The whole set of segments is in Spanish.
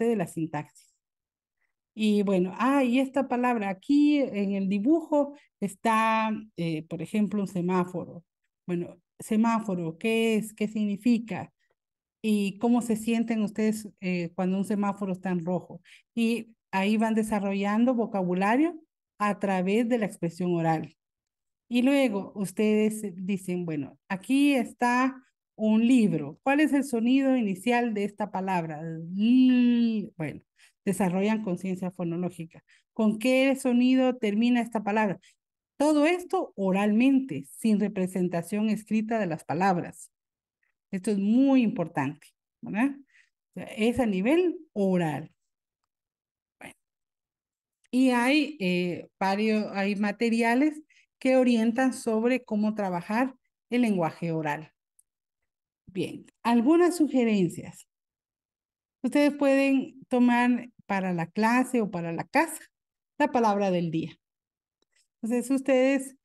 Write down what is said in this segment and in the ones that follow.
parte de la sintaxis. Y bueno, y esta palabra aquí en el dibujo está, por ejemplo, un semáforo. Bueno, semáforo, ¿qué es? ¿Qué significa? ¿Y cómo se sienten ustedes cuando un semáforo está en rojo? Y ahí van desarrollando vocabulario a través de la expresión oral. Y luego ustedes dicen, bueno, aquí está un libro. ¿Cuál es el sonido inicial de esta palabra? Bueno, desarrollan conciencia fonológica. ¿Con qué sonido termina esta palabra? Todo esto oralmente, sin representación escrita de las palabras. Esto es muy importante, ¿verdad? O sea, es a nivel oral. Bueno, y hay hay materiales que orientan sobre cómo trabajar el lenguaje oral. Bien, algunas sugerencias. Ustedes pueden tomar para la clase o para la casa la palabra del día. Entonces, ustedes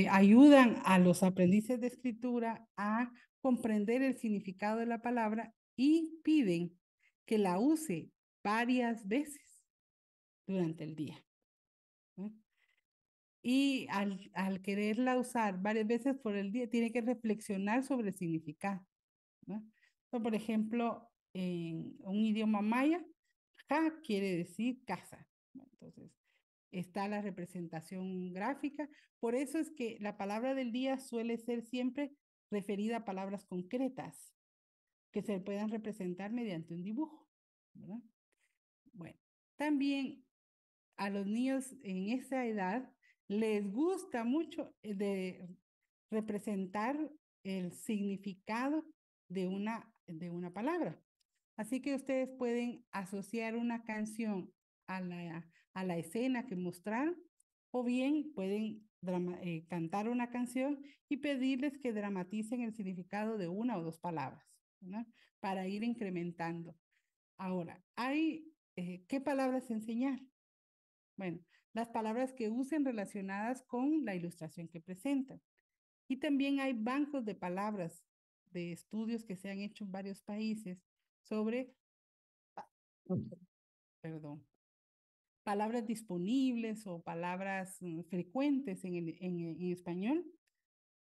ayudan a los aprendices de escritura a comprender el significado de la palabra y piden que la use varias veces durante el día. ¿No? Y al quererla usar varias veces por el día, tiene que reflexionar sobre el significado. ¿No? So, por ejemplo, en un idioma maya, ja quiere decir casa. ¿No? Entonces, está la representación gráfica. Por eso es que la palabra del día suele ser siempre referida a palabras concretas que se puedan representar mediante un dibujo. ¿Verdad? Bueno, también a los niños en esa edad les gusta mucho de representar el significado de una palabra. Así que ustedes pueden asociar una canción a la escena que mostraron o bien pueden cantar una canción y pedirles que dramaticen el significado de una o dos palabras, ¿no? Para ir incrementando. Ahora, ¿qué palabras enseñar? Bueno, las palabras que usen relacionadas con la ilustración que presentan. Y también hay bancos de palabras de estudios que se han hecho en varios países sobre, perdón, palabras disponibles o palabras frecuentes en español.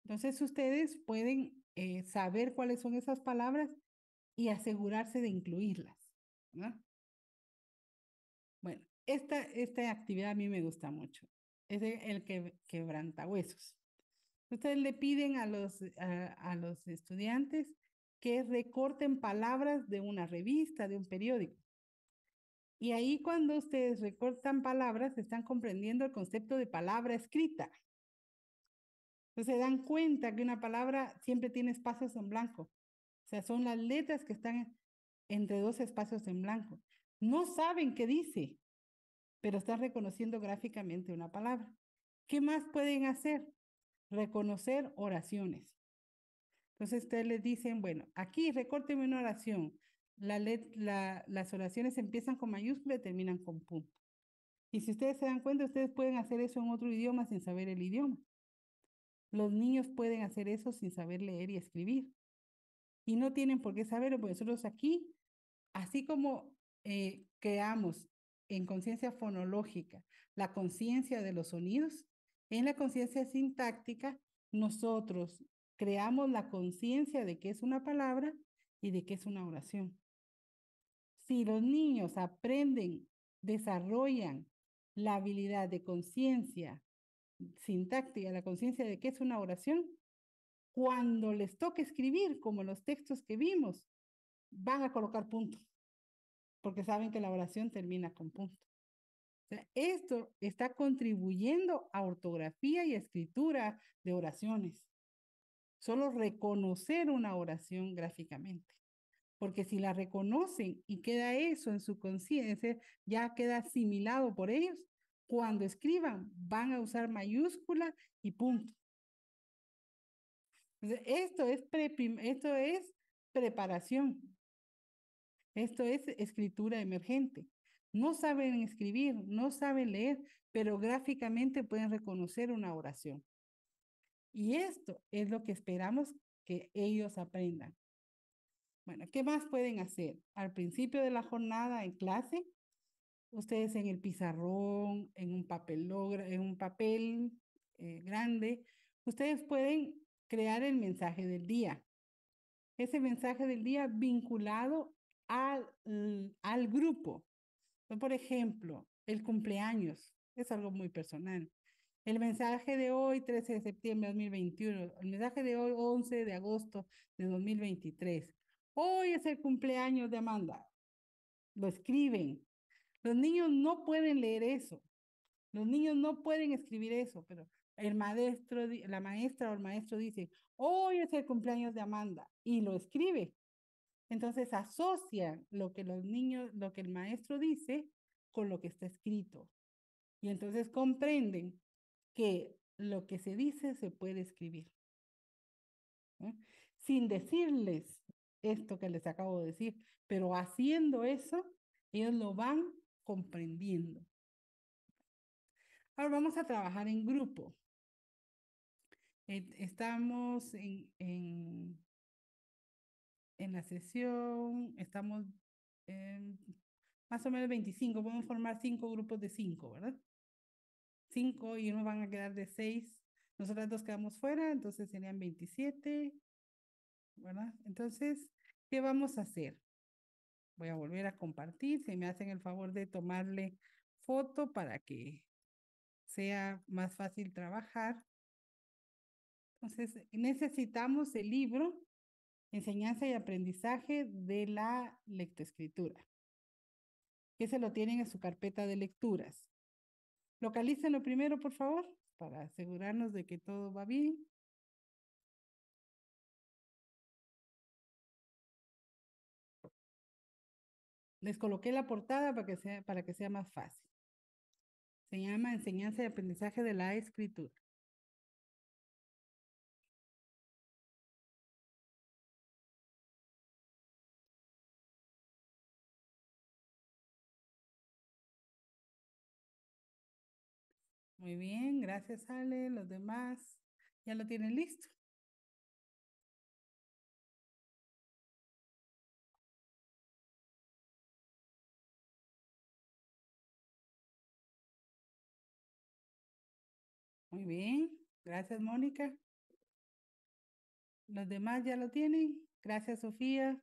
Entonces ustedes pueden saber cuáles son esas palabras y asegurarse de incluirlas, ¿no? Bueno, esta actividad a mí me gusta mucho. Es el que quebranta huesos. Ustedes le piden a los estudiantes que recorten palabras de una revista, de un periódico. Y ahí cuando ustedes recortan palabras, están comprendiendo el concepto de palabra escrita. Entonces se dan cuenta que una palabra siempre tiene espacios en blanco. O sea, son las letras que están entre dos espacios en blanco. No saben qué dice, pero están reconociendo gráficamente una palabra. ¿Qué más pueden hacer? Reconocer oraciones. Entonces ustedes les dicen, bueno, aquí recórteme una oración. Las oraciones empiezan con mayúscula y terminan con punto. Y si ustedes se dan cuenta, ustedes pueden hacer eso en otro idioma sin saber el idioma. Los niños pueden hacer eso sin saber leer y escribir. Y no tienen por qué saberlo, porque nosotros aquí, así como creamos en conciencia fonológica la conciencia de los sonidos, en la conciencia sintáctica nosotros creamos la conciencia de qué es una palabra y de qué es una oración. Si los niños aprenden, desarrollan la habilidad de conciencia sintáctica, la conciencia de qué es una oración, cuando les toque escribir, como los textos que vimos, van a colocar punto, porque saben que la oración termina con punto. O sea, esto está contribuyendo a ortografía y escritura de oraciones. Solo reconocer una oración gráficamente. Porque si la reconocen y queda eso en su conciencia, ya queda asimilado por ellos, cuando escriban van a usar mayúscula y punto. Entonces, esto es preparación. Esto es escritura emergente. No saben escribir, no saben leer, pero gráficamente pueden reconocer una oración. Y esto es lo que esperamos que ellos aprendan. Bueno, ¿qué más pueden hacer? Al principio de la jornada en clase, ustedes en el pizarrón, en un papel grande, ustedes pueden crear el mensaje del día. Ese mensaje del día vinculado al grupo. Por ejemplo, el cumpleaños es algo muy personal. El mensaje de hoy, 13 de septiembre de 2021. El mensaje de hoy, 11 de agosto de 2023. Hoy es el cumpleaños de Amanda. Lo escriben. Los niños no pueden leer eso. Los niños no pueden escribir eso, pero el maestro, la maestra o el maestro dice, hoy es el cumpleaños de Amanda y lo escribe. Entonces asocian lo que los niños, lo que el maestro dice con lo que está escrito. Y entonces comprenden que lo que se dice se puede escribir. ¿Eh? Sin decirles esto que les acabo de decir, pero haciendo eso, ellos lo van comprendiendo. Ahora vamos a trabajar en grupo. Estamos en la sesión, estamos en más o menos 25, podemos formar 5 grupos de 5, ¿verdad? 5 y unos van a quedar de 6. Nosotras dos quedamos fuera, entonces serían 27, ¿verdad? Entonces, ¿qué vamos a hacer? Voy a volver a compartir, si me hacen el favor de tomarle foto para que sea más fácil trabajar. Entonces, necesitamos el libro Enseñanza y Aprendizaje de la Lectoescritura, que se lo tienen en su carpeta de lecturas. Localícenlo primero, por favor, para asegurarnos de que todo va bien. Les coloqué la portada para que sea más fácil. Se llama Enseñanza y Aprendizaje de la Escritura. Muy bien, gracias Ale. Los demás ya lo tienen listo. Muy bien, gracias Mónica. Los demás ya lo tienen. Gracias Sofía.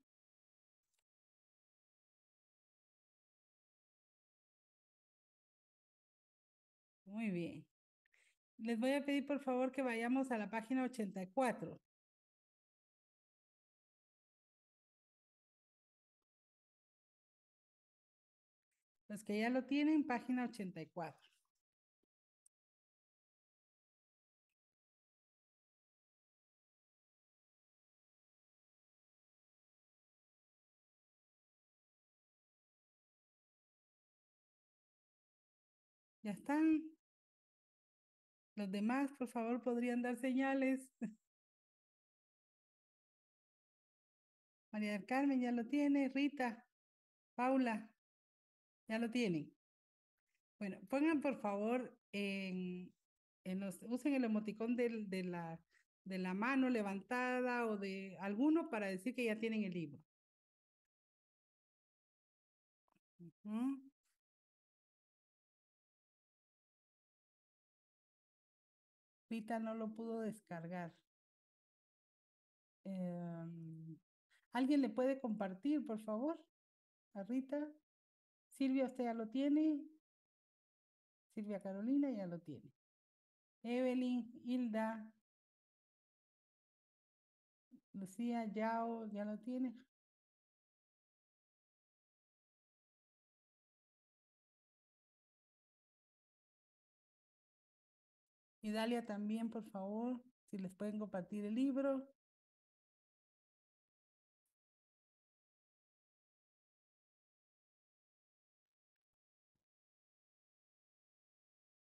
Muy bien. Les voy a pedir por favor que vayamos a la página 84. Los que ya lo tienen, página 84. ¿Ya están? Los demás, por favor, podrían dar señales. María del Carmen ya lo tiene. Rita, Paula, ya lo tienen. Bueno, pongan por favor usen el emoticón de la mano levantada o de alguno para decir que ya tienen el libro. Ujú. Rita no lo pudo descargar. ¿Alguien le puede compartir, por favor? A Rita. Silvia, usted ya lo tiene. Silvia Carolina ya lo tiene. Evelyn, Hilda, Lucía, Yao, ya lo tiene. Y Dalia también, por favor, si les pueden compartir el libro.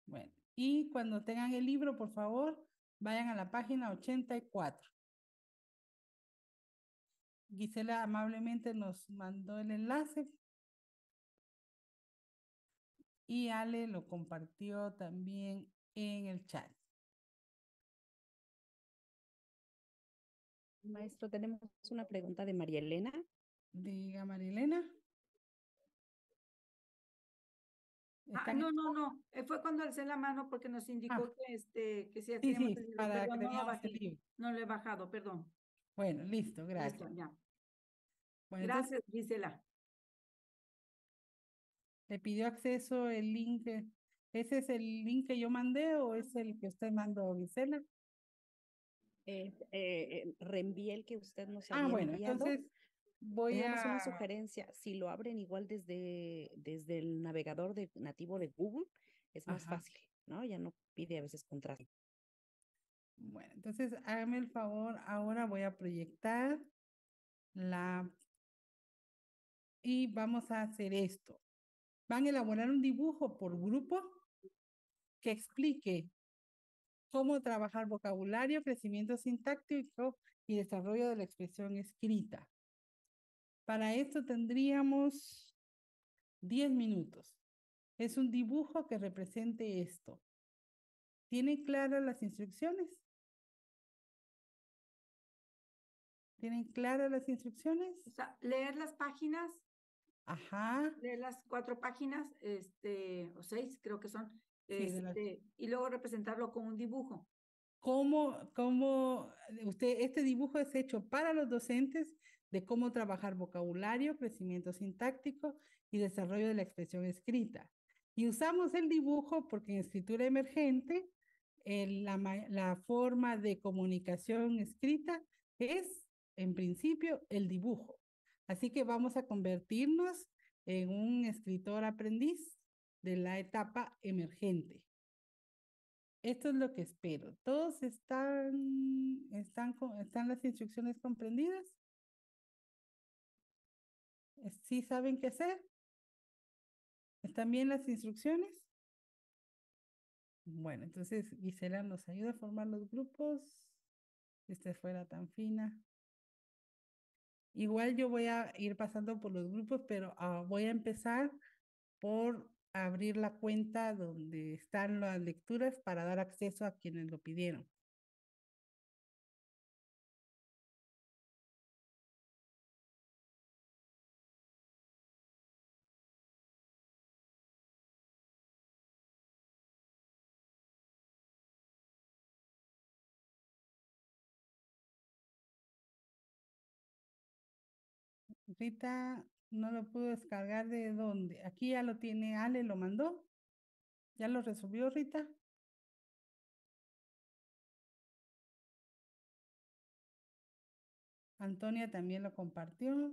Bueno, y cuando tengan el libro, por favor, vayan a la página 84. Gisela amablemente nos mandó el enlace y Ale lo compartió también en el chat. Maestro, tenemos una pregunta de María Elena. Diga, Marilena. Ah, ¿Están? no, no, no. Fue cuando alcé la mano porque nos Ah, indicó que si ya sí, teníamos sí, el libro. para que Perdón, no lo teníamos el bajé. libro. No lo he bajado, perdón. Bueno, listo, Listo, gracias. ya. Bueno, entonces, Gracias, Gisela. ¿le pidió acceso el link? ¿Ese es el link que yo mandé o es el que usted mandó, Gisela? Reenvié el que usted nos Ah, había bueno, enviado. entonces voy Nada más una a... sugerencia, si lo abren igual desde el navegador nativo de Google, es más Ajá. fácil, ¿no? Ya no pide a veces contraseña. Bueno, entonces hágame el favor, ahora voy a proyectar la... Y vamos a hacer esto. Van a elaborar un dibujo por grupo que explique cómo trabajar vocabulario, crecimiento sintáctico y desarrollo de la expresión escrita. Para esto tendríamos 10 minutos. Es un dibujo que represente esto. ¿Tienen claras las instrucciones? ¿Tienen claras las instrucciones? O sea, leer las páginas, Ajá. leer las 4 páginas, o 6, creo que son, Sí, de la... y luego representarlo con un dibujo. Este dibujo es hecho para los docentes de cómo trabajar vocabulario, crecimiento sintáctico y desarrollo de la expresión escrita. Y usamos el dibujo porque en escritura emergente la forma de comunicación escrita es, en principio, el dibujo. Así que vamos a convertirnos en un escritor aprendiz de la etapa emergente. Esto es lo que espero. ¿Todos están las instrucciones comprendidas? ¿Sí saben qué hacer? ¿Están bien las instrucciones? Bueno, entonces Gisela nos ayuda a formar los grupos. Si usted fuera tan fina. Igual yo voy a ir pasando por los grupos, pero voy a empezar por abrir la cuenta donde están las lecturas para dar acceso a quienes lo pidieron. Rita no lo pudo descargar de dónde. Aquí ya lo tiene Ale, lo mandó. ¿Ya lo resolvió Rita? Antonia también lo compartió.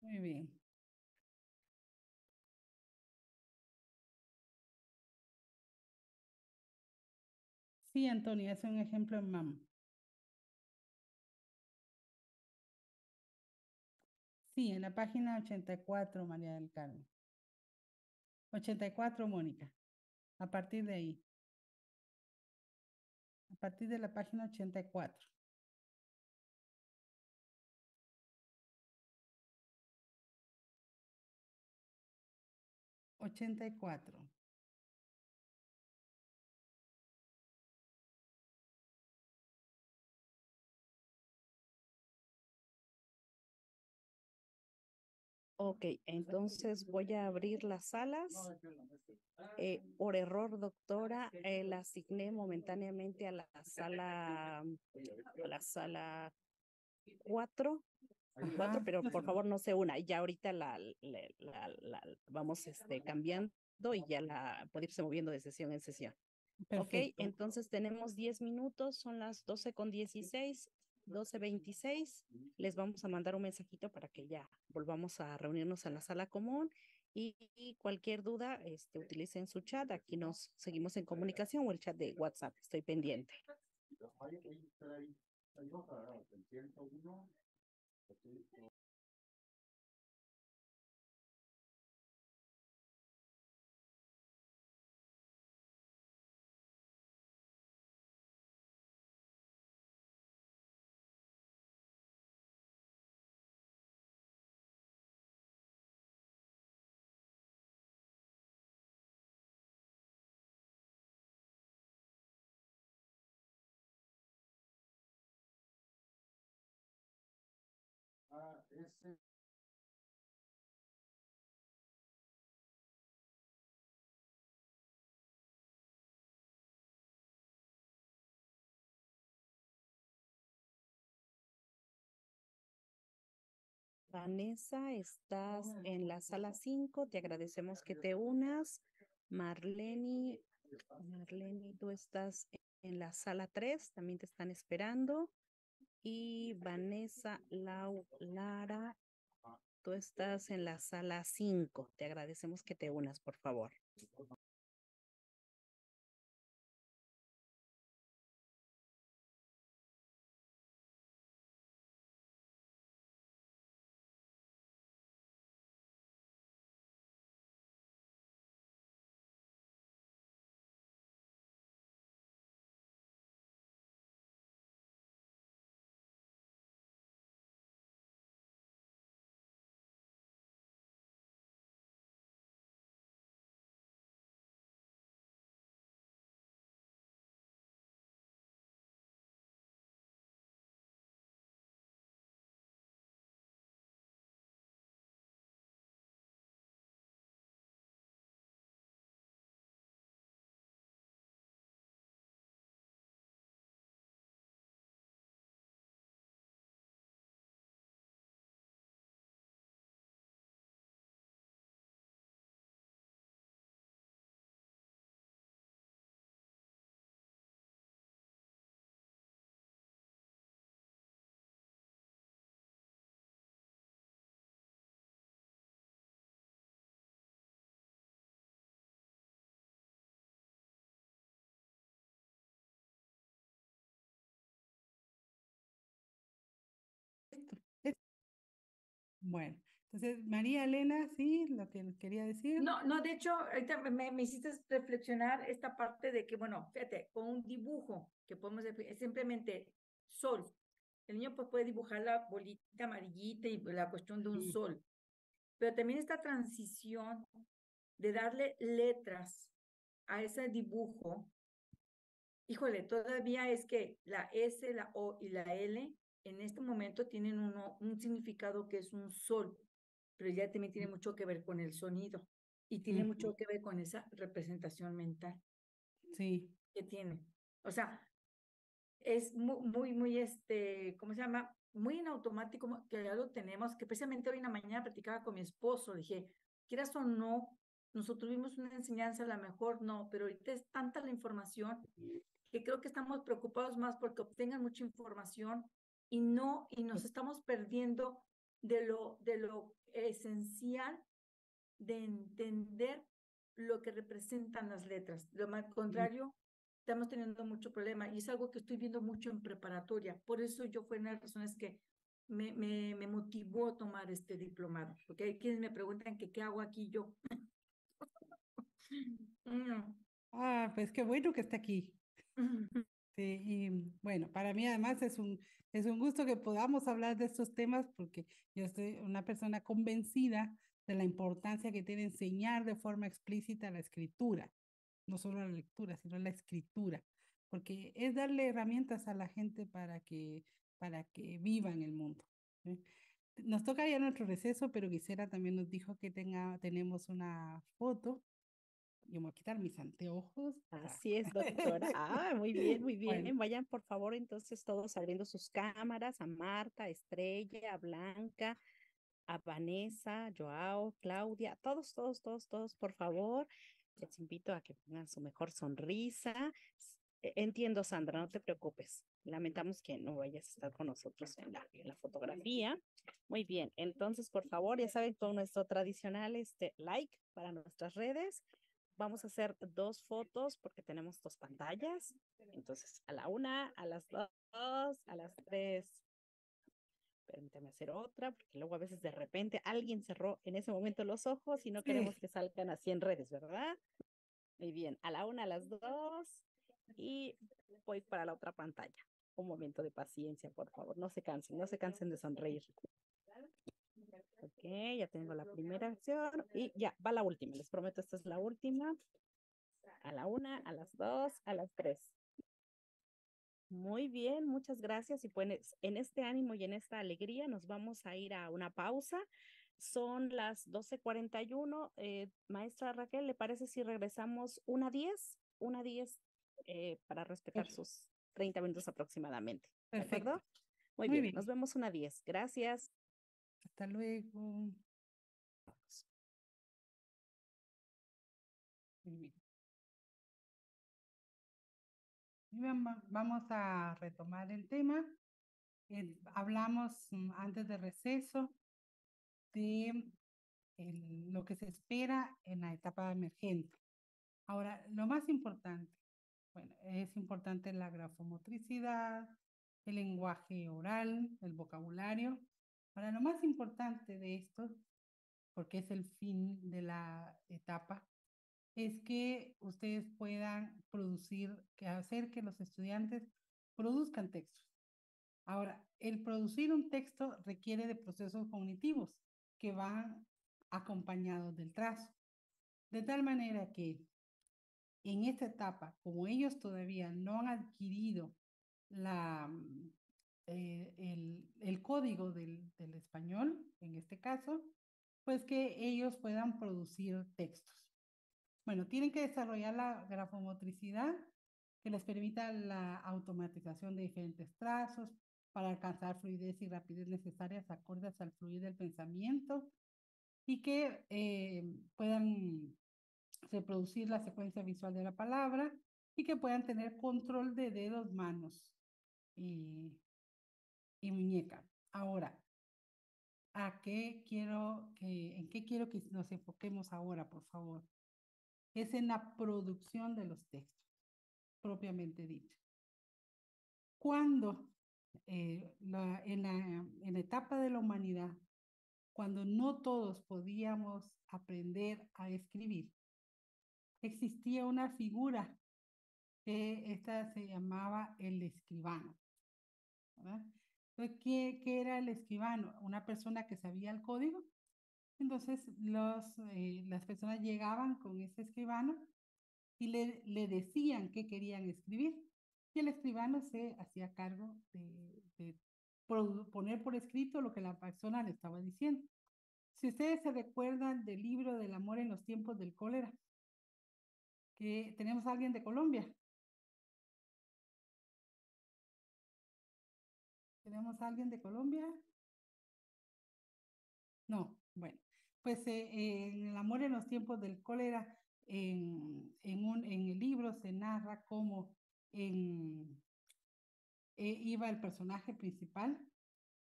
Muy bien. Sí, Antonia, es un ejemplo en MAM. Sí, en la página 84, María del Carmen. 84, Mónica. A partir de ahí. A partir de la página 84. 84. Ok, entonces voy a abrir las salas. Por error, doctora, la asigné momentáneamente a la sala 4, Ajá. pero por favor no se una. Ya ahorita la vamos cambiando y ya la puede irse moviendo de sesión en sesión. Ok, Perfecto. entonces tenemos 10 minutos, son las 12:16, 12:26. Les vamos a mandar un mensajito para que ya volvamos a reunirnos en la sala común Y cualquier duda, utilicen su chat. Aquí nos seguimos en comunicación o el chat de WhatsApp. Estoy pendiente. Vanessa, estás en la sala 5. Te agradecemos que te unas. Marlene, tú estás en la sala 3. También te están esperando. Y Vanessa, Lara, tú estás en la sala 5. Te agradecemos que te unas, por favor. Bueno, entonces María Elena, sí, lo que quería decir. No, no, de hecho, ahorita me hiciste reflexionar esta parte de que, bueno, fíjate, con un dibujo que podemos hacer, es simplemente sol. El niño pues puede dibujar la bolita amarillita y la cuestión de un Sí, sol, pero también esta transición de darle letras a ese dibujo, híjole, todavía es que la S, la O y la L en este momento tienen un significado que es un sol, pero ya también tiene mucho que ver con el sonido y tiene ujú, mucho que ver con esa representación mental sí, que tiene. O sea, es muy, ¿cómo se llama? Muy en automático que ya lo tenemos, que precisamente hoy en la mañana platicaba con mi esposo, dije, quieras o no, nosotros tuvimos una enseñanza, a lo mejor no, pero ahorita es tanta la información que creo que estamos preocupados más porque obtengan mucha información y nos estamos perdiendo de lo esencial de entender lo que representan las letras. Lo más sí. contrario, estamos teniendo mucho problema y es algo que estoy viendo mucho en preparatoria. Por eso yo fue una de las razones que me motivó a tomar este diplomado, porque hay quienes me preguntan que qué hago aquí yo. Ah, pues qué bueno que está aquí. Sí, y bueno, para mí además es un gusto que podamos hablar de estos temas porque yo soy una persona convencida de la importancia que tiene enseñar de forma explícita la escritura, no solo la lectura, sino la escritura, porque es darle herramientas a la gente para que viva en el mundo. ¿Sí? Nos toca ya nuestro receso, pero Gisela también nos dijo que tenemos una foto. Yo me voy a quitar mis anteojos. Así es, doctora. Ah, muy bien, muy Bueno, bien. Vayan, por favor, entonces todos abriendo sus cámaras, a Marta, a Estrella, a Blanca, a Vanessa, Joao, Claudia, todos, por favor. Les invito a que pongan su mejor sonrisa. Entiendo, Sandra, no te preocupes. Lamentamos que no vayas a estar con nosotros en la fotografía. Muy bien, entonces por favor, ya saben, con nuestro tradicional like para nuestras redes. Vamos a hacer 2 fotos porque tenemos 2 pantallas. Entonces, a la 1, a las 2, a las 3. Permítame hacer otra, porque luego a veces de repente alguien cerró en ese momento los ojos y no queremos Sí, que salgan así en redes, ¿verdad? Muy bien, a la 1, a las 2 y voy para la otra pantalla. Un momento de paciencia, por favor, no se cansen, no se cansen de sonreír. Ok, ya tengo la primera acción y ya, va la última, les prometo, esta es la última. A la 1, a las 2, a las 3. Muy bien, muchas gracias. Y pues en este ánimo y en esta alegría nos vamos a ir a una pausa. Son las 12:41. Maestra Raquel, ¿le parece si regresamos 1:10? 1:10 para respetar per- sus 30 minutos aproximadamente. ¿De perfecto. acuerdo? Muy Muy bien, bien. nos vemos 1:10. Gracias. Hasta luego. Muy bien. Vamos a retomar el tema. Hablamos antes de receso de lo que se espera en la etapa emergente. Ahora, lo más importante, bueno, es importante la grafomotricidad, el lenguaje oral, el vocabulario. Ahora, lo más importante de esto, porque es el fin de la etapa, es que ustedes puedan producir, que hacer que los estudiantes produzcan textos. Ahora, el producir un texto requiere de procesos cognitivos que van acompañados del trazo. De tal manera que en esta etapa, como ellos todavía no han adquirido la, el código del español, en este caso, pues que ellos puedan producir textos. Bueno, tienen que desarrollar la grafomotricidad que les permita la automatización de diferentes trazos para alcanzar fluidez y rapidez necesarias acordes al fluir del pensamiento y que puedan reproducir la secuencia visual de la palabra y que puedan tener control de dedos, manos y, y muñeca. Ahora, ¿en qué quiero que nos enfoquemos ahora, por favor? Es en la producción de los textos, propiamente dicho. Cuando en la etapa de la humanidad, cuando no todos podíamos aprender a escribir, existía una figura que esta se llamaba el escribano, ¿verdad? Entonces, ¿qué era el escribano? Una persona que sabía el código. Entonces, las personas llegaban con ese escribano y le decían qué querían escribir. Y el escribano se hacía cargo de poner por escrito lo que la persona le estaba diciendo. Si ustedes se recuerdan del libro del amor en los tiempos del cólera, que tenemos a alguien de Colombia. ¿Tenemos a alguien de Colombia? No, bueno, pues en el amor en los tiempos del cólera, en el libro se narra cómo iba el personaje principal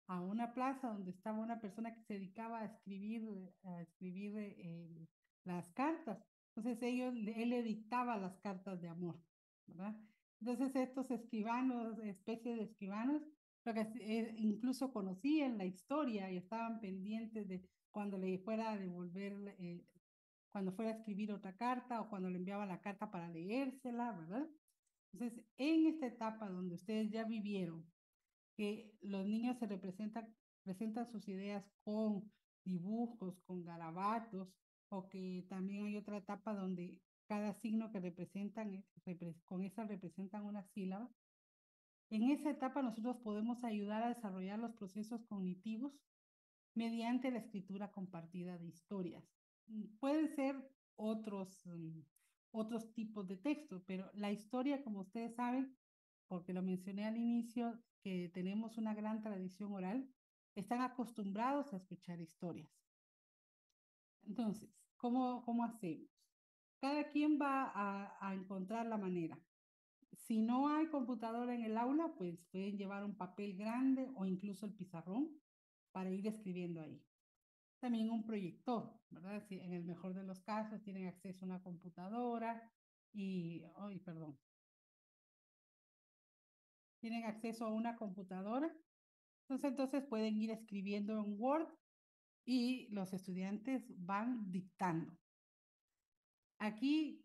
a una plaza donde estaba una persona que se dedicaba a escribir las cartas. Entonces él le dictaba las cartas de amor, ¿verdad? Entonces estos escribanos, especie de escribanos, lo que incluso conocían la historia y estaban pendientes de cuando le fuera a devolver, cuando fuera a escribir otra carta o cuando le enviaba la carta para leérsela, ¿verdad? Entonces, en esta etapa donde ustedes ya vivieron que los niños presentan sus ideas con dibujos, con garabatos, o que también hay otra etapa donde cada signo que representan, con esa representan una sílaba. En esa etapa nosotros podemos ayudar a desarrollar los procesos cognitivos mediante la escritura compartida de historias. Pueden ser otros tipos de textos, pero la historia, como ustedes saben, porque lo mencioné al inicio, que tenemos una gran tradición oral, están acostumbrados a escuchar historias. Entonces, ¿cómo hacemos? Cada quien va a encontrar la manera. Si no hay computadora en el aula, pues pueden llevar un papel grande o incluso el pizarrón para ir escribiendo ahí. También un proyector, ¿verdad? Si en el mejor de los casos tienen acceso a una computadora y, ay, perdón, tienen acceso a una computadora, entonces pueden ir escribiendo en Word y los estudiantes van dictando. Aquí,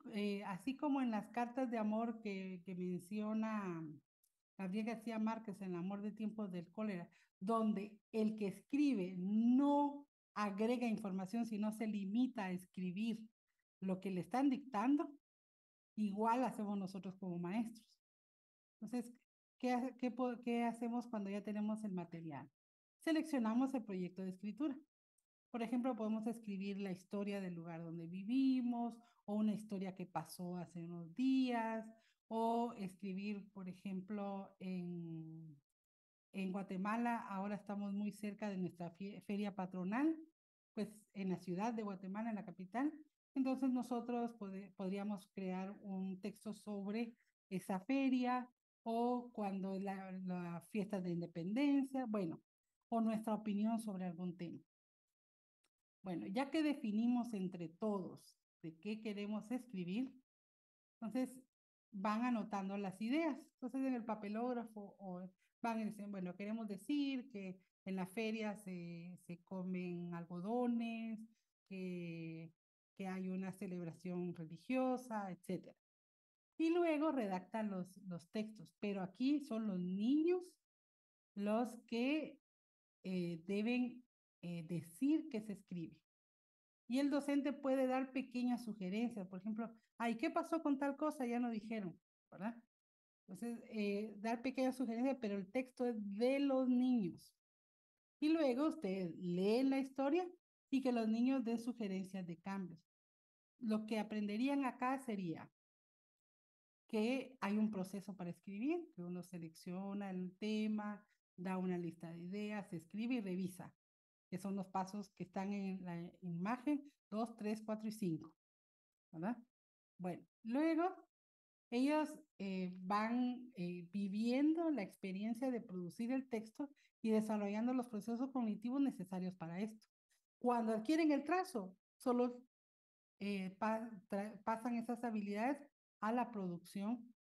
así como en las cartas de amor que menciona Gabriel García Márquez en El amor de tiempos del cólera, donde el que escribe no agrega información, sino se limita a escribir lo que le están dictando, igual hacemos nosotros como maestros. Entonces, ¿qué hacemos cuando ya tenemos el material? Seleccionamos el proyecto de escritura. Por ejemplo, podemos escribir la historia del lugar donde vivimos o una historia que pasó hace unos días o escribir, por ejemplo, en Guatemala, ahora estamos muy cerca de nuestra feria patronal, pues en la ciudad de Guatemala, en la capital. Entonces nosotros podríamos crear un texto sobre esa feria o cuando la fiesta de independencia, bueno, o nuestra opinión sobre algún tema. Bueno, ya que definimos entre todos de qué queremos escribir, entonces van anotando las ideas. Entonces en el papelógrafo o van diciendo, bueno, queremos decir que en la feria se comen algodones, que hay una celebración religiosa, etc. Y luego redactan los textos, pero aquí son los niños los que deben decir qué se escribe. Y el docente puede dar pequeñas sugerencias, por ejemplo, ay, ¿qué pasó con tal cosa? Ya no dijeron, ¿verdad? Entonces, dar pequeñas sugerencias, pero el texto es de los niños. Y luego ustedes leen la historia y que los niños den sugerencias de cambios. Lo que aprenderían acá sería que hay un proceso para escribir, que uno selecciona el tema, da una lista de ideas, escribe y revisa, que son los pasos que están en la imagen 2, 3, 4 y 5, ¿verdad? Bueno, luego ellos van viviendo la experiencia de producir el texto y desarrollando los procesos cognitivos necesarios para esto. Cuando adquieren el trazo, solo pasan esas habilidades a la producción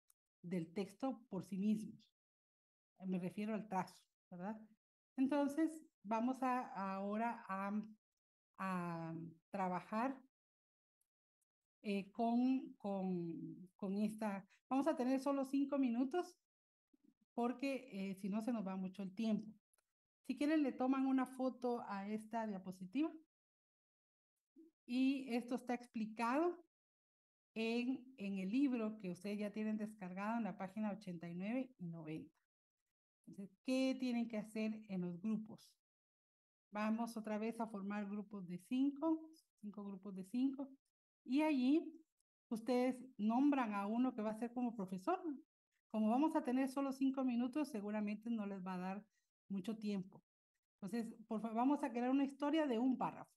del texto por sí mismos. Me refiero al trazo, ¿verdad? Entonces, vamos ahora a trabajar con esta. Vamos a tener solo 5 minutos porque si no se nos va mucho el tiempo. Si quieren, le toman una foto a esta diapositiva y esto está explicado en el libro que ustedes ya tienen descargado en la página 89 y 90. Entonces, ¿qué tienen que hacer en los grupos? Vamos otra vez a formar grupos de 5 grupos de 5, y allí ustedes nombran a uno que va a ser como profesor. Como vamos a tener solo 5 minutos, seguramente no les va a dar mucho tiempo. Entonces, por favor, vamos a crear una historia de un párrafo.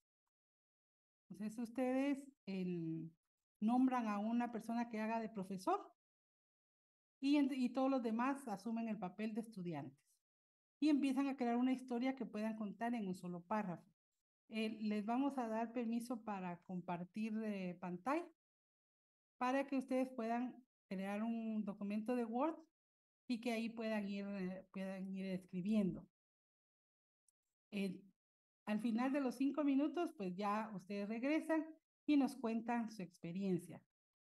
Entonces, ustedes nombran a una persona que haga de profesor y todos los demás asumen el papel de estudiantes. Y empiezan a crear una historia que puedan contar en un solo párrafo. Les vamos a dar permiso para compartir pantalla para que ustedes puedan crear un documento de Word y que ahí puedan ir escribiendo. Al final de los 5 minutos, pues ya ustedes regresan y nos cuentan su experiencia.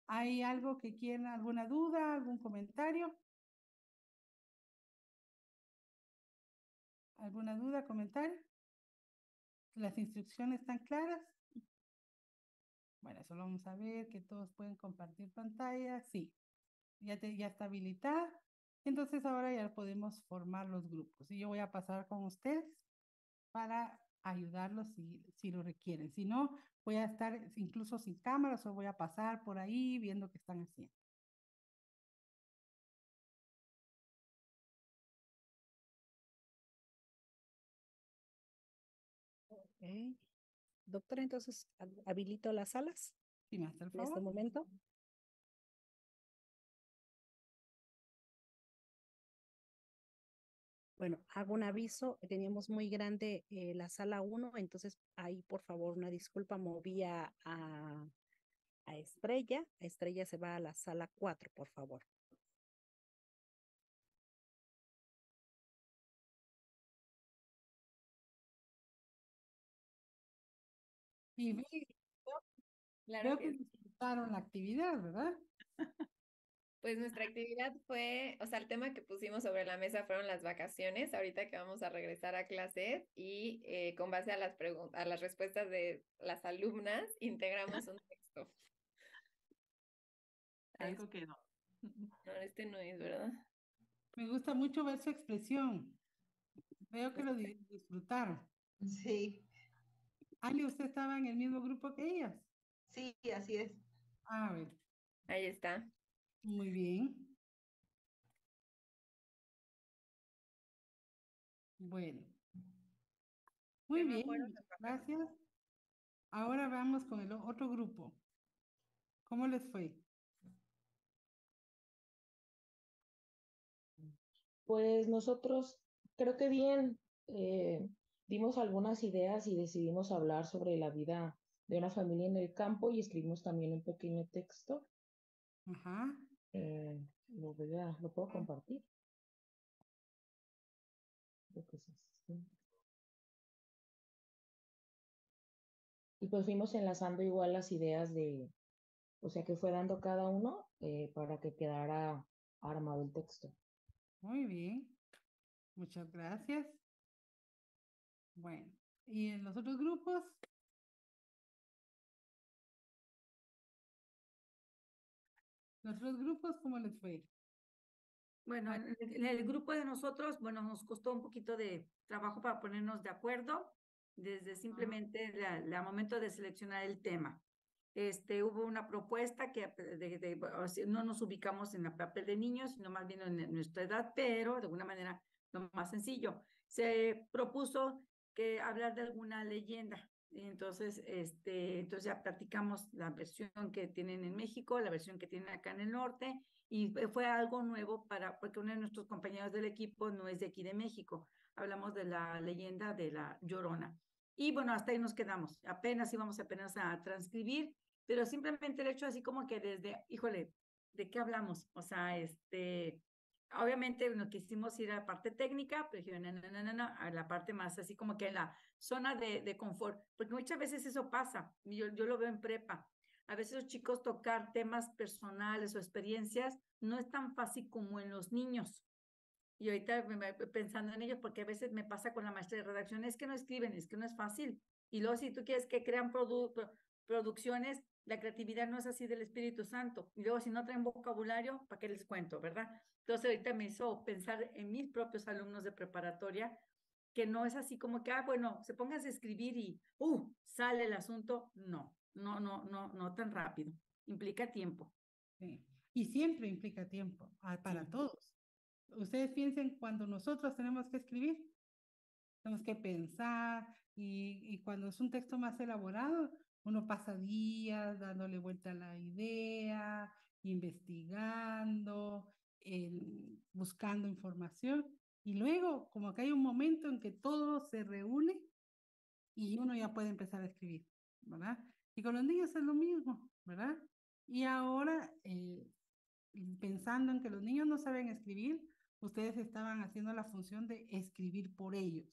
¿Hay algo que quieran, alguna duda, algún comentario? ¿Alguna duda, comentario? ¿Las instrucciones están claras? Bueno, solo vamos a ver que todos pueden compartir pantalla. Sí, ya está habilitada. Entonces ahora ya podemos formar los grupos. Y yo voy a pasar con ustedes para ayudarlos si lo requieren. Si no, voy a estar incluso sin cámara, o voy a pasar por ahí viendo qué están haciendo. Ok. Doctora, entonces habilito las salas Si me hace el en este favor. momento. Bueno, hago un aviso, teníamos muy grande la sala 1, entonces ahí por favor una disculpa, movía a Estrella. Estrella se va a la sala 4, por favor. Y Claro veo que que disfrutaron la actividad, ¿verdad? pues nuestra actividad fue, o sea, el tema que pusimos sobre la mesa fueron las vacaciones, ahorita que vamos a regresar a clases y con base a a las respuestas de las alumnas, integramos un texto. Ahí Algo que no. no, este no es, ¿verdad? Me gusta mucho ver su expresión. Veo que lo disfrutaron. Sí, Ali, ¿usted estaba en el mismo grupo que ellas? sí, así es. A ver, Ahí está. muy bien. Bueno, muy Yo me bien, acuerdo muchas que gracias. Ahora vamos con el otro grupo. ¿Cómo les fue? Pues nosotros creo que bien, dimos algunas ideas y decidimos hablar sobre la vida de una familia en el campo y escribimos también un pequeño texto. Ajá. Lo puedo compartir. Creo que sí, sí. Y pues fuimos enlazando igual las ideas o sea, que fue dando cada uno para que quedara armado el texto. Muy bien. Muchas gracias. Bueno, ¿y en los otros grupos? ¿Los otros grupos cómo les fue? Bueno, en el grupo de nosotros, bueno, nos costó un poquito de trabajo para ponernos de acuerdo, desde simplemente la momento de seleccionar el tema. Hubo una propuesta que o sea, no nos ubicamos en el papel de niños, sino más bien en nuestra edad, pero de alguna manera lo más sencillo. Se propuso que hablar de alguna leyenda. Entonces ya platicamos la versión que tienen en México, la versión que tienen acá en el norte, y fue algo nuevo porque uno de nuestros compañeros del equipo no es de aquí de México. Hablamos de la leyenda de la Llorona. Y bueno, hasta ahí nos quedamos. Íbamos apenas a transcribir, pero simplemente el hecho así como que desde, híjole, ¿de qué hablamos? O sea, obviamente no quisimos ir a la parte técnica, pero dijeron, no, a la parte más así como que en la zona de confort, porque muchas veces eso pasa, yo lo veo en prepa. A veces los chicos tocar temas personales o experiencias no es tan fácil como en los niños. Y ahorita pensando en ellos, porque a veces me pasa con la maestra de redacción, es que no escriben, es que no es fácil. Y luego si tú quieres que crean producciones, la creatividad no es así del Espíritu Santo. Y luego si no traen vocabulario, ¿para qué les cuento, verdad? Entonces ahorita me hizo pensar en mis propios alumnos de preparatoria, que no es así como que, bueno, se pongas a escribir y, sale el asunto. No tan rápido. Implica tiempo. Sí. Y siempre implica tiempo para Sí. todos. Ustedes piensen cuando nosotros tenemos que escribir, tenemos que pensar y cuando es un texto más elaborado, uno pasa días dándole vuelta a la idea, investigando, buscando información y luego como que hay un momento en que todo se reúne y uno ya puede empezar a escribir, ¿verdad? Y con los niños es lo mismo, ¿verdad? Y ahora, pensando en que los niños no saben escribir, ustedes estaban haciendo la función de escribir por ellos,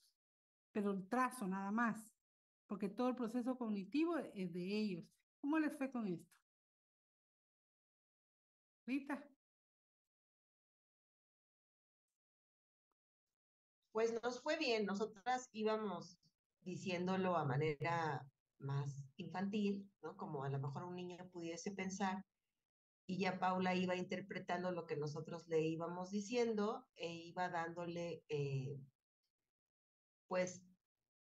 pero el trazo nada más, porque todo el proceso cognitivo es de ellos. ¿Cómo les fue con esto? Rita. Pues nos fue bien. Nosotras íbamos diciéndolo a manera más infantil, ¿no? Como a lo mejor un niño pudiese pensar, y ya Paula iba interpretando lo que nosotros le íbamos diciendo e iba dándole, pues,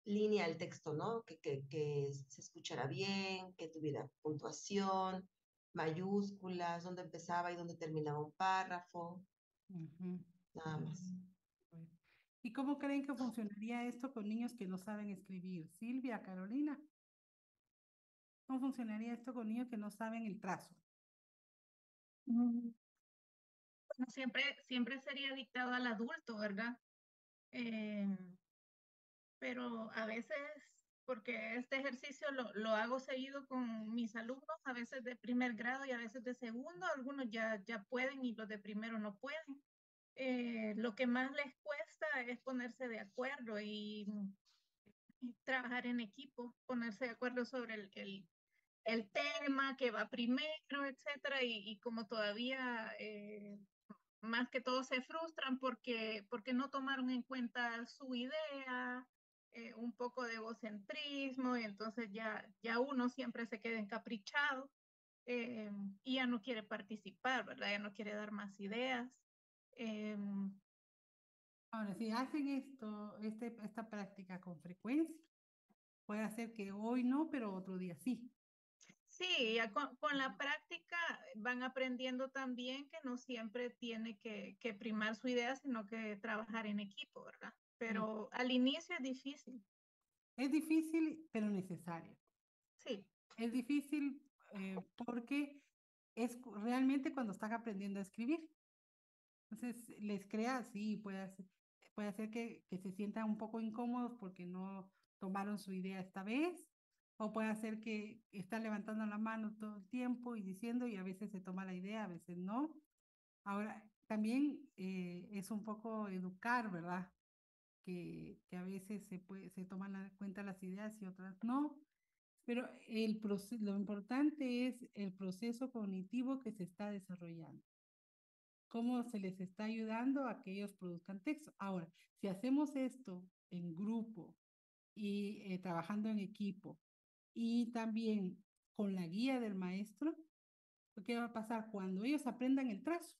línea al texto, ¿no? Que se escuchara bien, que tuviera puntuación, mayúsculas, dónde empezaba y dónde terminaba un párrafo, Ujú. nada más. Bueno. ¿Y cómo creen que funcionaría esto con niños que no saben escribir? Silvia, Carolina, ¿cómo funcionaría esto con niños que no saben el trazo? Bueno, siempre sería dictado al adulto, ¿verdad? Pero a veces, porque este ejercicio lo hago seguido con mis alumnos, a veces de primer grado y a veces de segundo, algunos ya pueden y los de primero no pueden. Lo que más les cuesta es ponerse de acuerdo y trabajar en equipo, ponerse de acuerdo sobre el tema que va primero, etcétera, y como todavía más que todo se frustran porque no tomaron en cuenta su idea, un poco de egocentrismo, y entonces ya uno siempre se queda encaprichado eh, y ya no quiere participar, ¿verdad? Ya no quiere dar más ideas. Eh, Ahora, si hacen esta práctica con frecuencia, puede hacer que hoy no, pero otro día sí. Sí, ya con la práctica van aprendiendo también que no siempre tiene que primar su idea, sino que trabajar en equipo, ¿verdad? Pero al inicio es difícil. Es difícil, pero necesario. Sí. Es difícil porque es realmente cuando están aprendiendo a escribir. Entonces, les crea, sí, puede hacer que se sientan un poco incómodos porque no tomaron su idea esta vez, o puede hacer que están levantando la mano todo el tiempo y diciendo, y a veces se toma la idea, a veces no. Ahora, también es un poco educar, ¿verdad? Que a veces se toman en cuenta las ideas y otras no. Pero lo importante es el proceso cognitivo que se está desarrollando. Cómo se les está ayudando a que ellos produzcan texto. Ahora, si hacemos esto en grupo y trabajando en equipo y también con la guía del maestro, ¿qué va a pasar? Cuando ellos aprendan el trazo,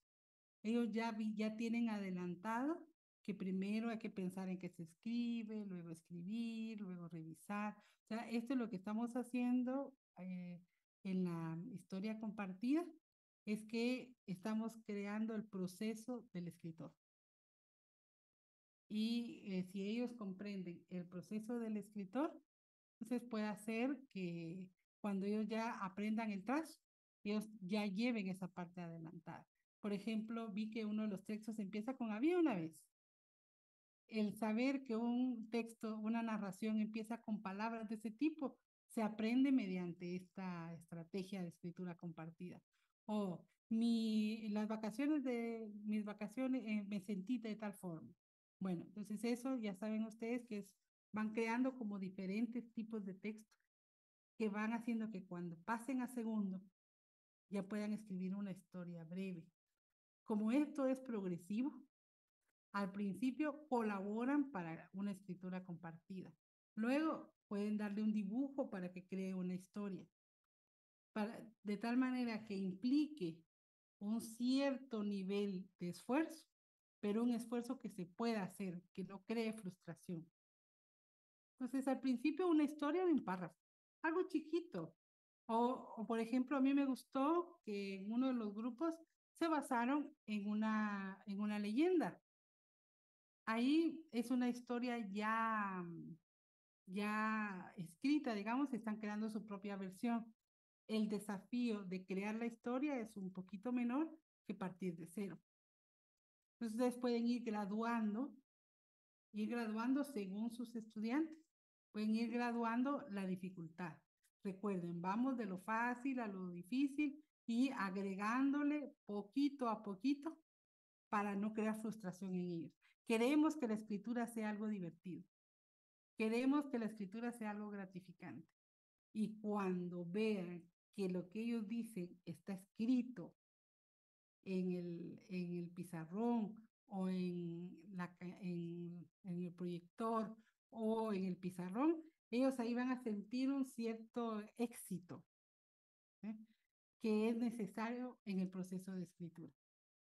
ellos ya tienen adelantado que primero hay que pensar en qué se escribe, luego escribir, luego revisar. O sea, esto es lo que estamos haciendo en la historia compartida, es que estamos creando el proceso del escritor. Y si ellos comprenden el proceso del escritor, entonces puede hacer que cuando ellos ya aprendan el trazo, ellos ya lleven esa parte adelantada. Por ejemplo, vi que uno de los textos empieza con había una vez. El saber que un texto, una narración empieza con palabras de ese tipo, se aprende mediante esta estrategia de escritura compartida. O mis vacaciones me sentí de tal forma. Bueno, entonces eso ya saben ustedes que van creando como diferentes tipos de textos que van haciendo que cuando pasen a segundo ya puedan escribir una historia breve. Como esto es progresivo, al principio colaboran para una escritura compartida. Luego pueden darle un dibujo para que cree una historia. De tal manera que implique un cierto nivel de esfuerzo, pero un esfuerzo que se pueda hacer, que no cree frustración. Entonces, al principio una historia de un párrafo, algo chiquito. O, por ejemplo, a mí me gustó que en uno de los grupos se basaron en una leyenda. Ahí es una historia ya escrita, digamos, están creando su propia versión. El desafío de crear la historia es un poquito menor que partir de cero. Entonces, ustedes pueden ir graduando según sus estudiantes. Pueden ir graduando la dificultad. Recuerden, vamos de lo fácil a lo difícil y agregándole poquito a poquito para no crear frustración en ellos. Queremos que la escritura sea algo divertido. Queremos que la escritura sea algo gratificante. Y cuando vean que lo que ellos dicen está escrito en el pizarrón o en el proyector o en el pizarrón, ellos ahí van a sentir un cierto éxito, ¿eh? Que es necesario en el proceso de escritura.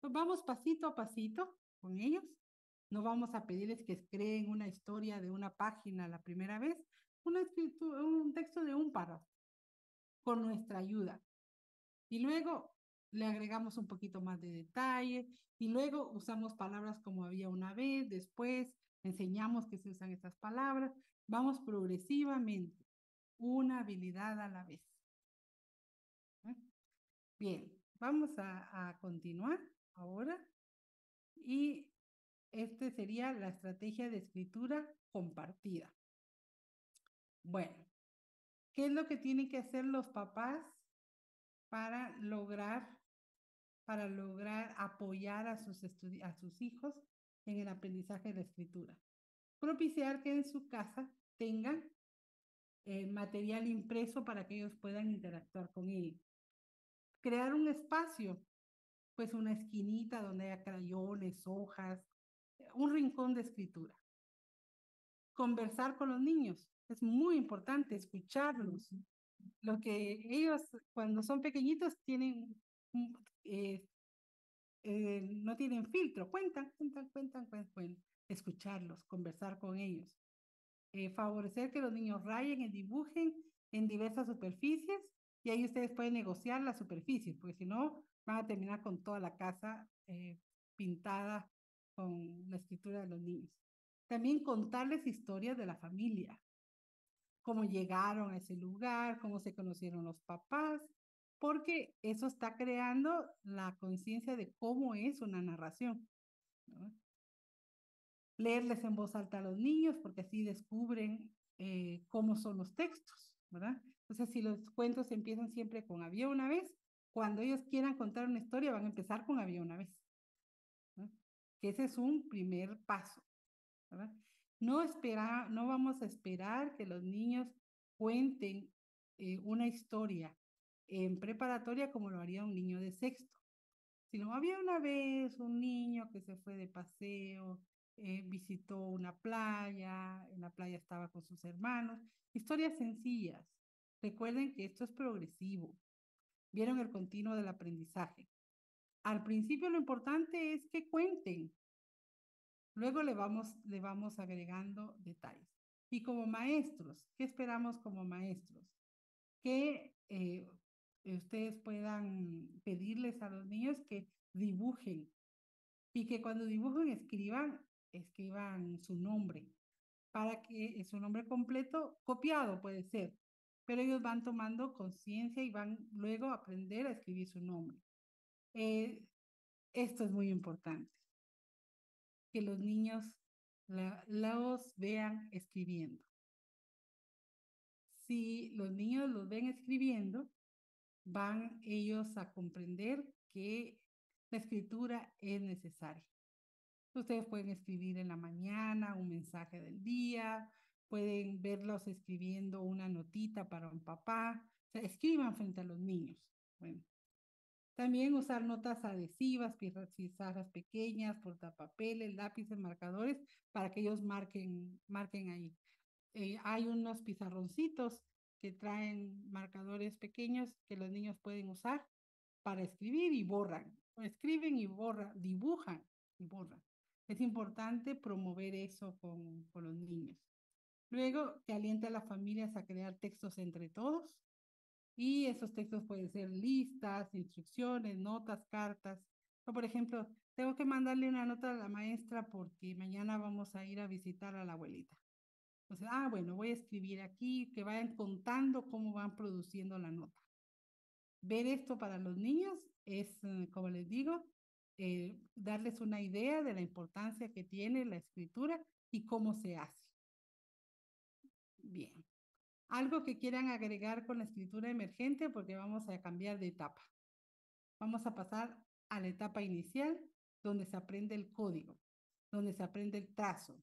Pues vamos pasito a pasito con ellos. No vamos a pedirles que creen una historia de una página la primera vez, un texto de un párrafo, con nuestra ayuda. Y luego le agregamos un poquito más de detalle y luego usamos palabras como había una vez, después enseñamos que se usan estas palabras. Vamos progresivamente, una habilidad a la vez. ¿Eh? Bien, vamos a continuar ahora y Este sería la estrategia de escritura compartida. Bueno, ¿qué es lo que tienen que hacer los papás para lograr apoyar a sus hijos en el aprendizaje de la escritura? Propiciar que en su casa tengan material impreso para que ellos puedan interactuar con él. Crear un espacio, pues una esquinita donde haya crayones, hojas, un rincón de escritura. Conversar con los niños, es muy importante escucharlos. Lo que ellos cuando son pequeñitos tienen, no tienen filtro, cuentan. Escucharlos, conversar con ellos. Favorecer que los niños rayen y dibujen en diversas superficies y ahí ustedes pueden negociar las superficies, porque si no van a terminar con toda la casa pintada con la escritura de los niños. También contarles historias de la familia, cómo llegaron a ese lugar, cómo se conocieron los papás, porque eso está creando la conciencia de cómo es una narración, ¿no? Leerles en voz alta a los niños, porque así descubren cómo son los textos, ¿verdad? Entonces, si los cuentos empiezan siempre con había una vez, cuando ellos quieran contar una historia van a empezar con había una vez, ¿no? Que ese es un primer paso, ¿verdad? No vamos a esperar que los niños cuenten una historia en preparatoria como lo haría un niño de sexto. Sino había una vez un niño que se fue de paseo, visitó una playa, en la playa estaba con sus hermanos, historias sencillas. Recuerden que esto es progresivo. Vieron el continuo del aprendizaje. Al principio lo importante es que cuenten. Luego le vamos agregando detalles. Y como maestros, ¿qué esperamos como maestros? Que ustedes puedan pedirles a los niños que dibujen y que cuando dibujen escriban su nombre para que su nombre completo, copiado puede ser, pero ellos van tomando conciencia y van luego a aprender a escribir su nombre. Esto es muy importante, que los niños los vean escribiendo. Si los niños los ven escribiendo, van ellos a comprender que la escritura es necesaria. Ustedes pueden escribir en la mañana un mensaje del día, pueden verlos escribiendo una notita para un papá, o sea, escriban frente a los niños. Bueno, también usar notas adhesivas, pizarras pequeñas, portapapeles, lápices, marcadores, para que ellos marquen ahí. Hay unos pizarroncitos que traen marcadores pequeños que los niños pueden usar para escribir y borran. Escriben y borran, dibujan y borran. Es importante promover eso con los niños. Luego, que aliente a las familias a crear textos entre todos. Y esos textos pueden ser listas, instrucciones, notas, cartas. O, por ejemplo, tengo que mandarle una nota a la maestra porque mañana vamos a ir a visitar a la abuelita. Entonces, bueno, voy a escribir aquí, que vayan contando cómo van produciendo la nota. Ver esto para los niños es, como les digo, darles una idea de la importancia que tiene la escritura y cómo se hace. Bien. Algo que quieran agregar con la escritura emergente, porque vamos a cambiar de etapa. Vamos a pasar a la etapa inicial, donde se aprende el código, donde se aprende el trazo.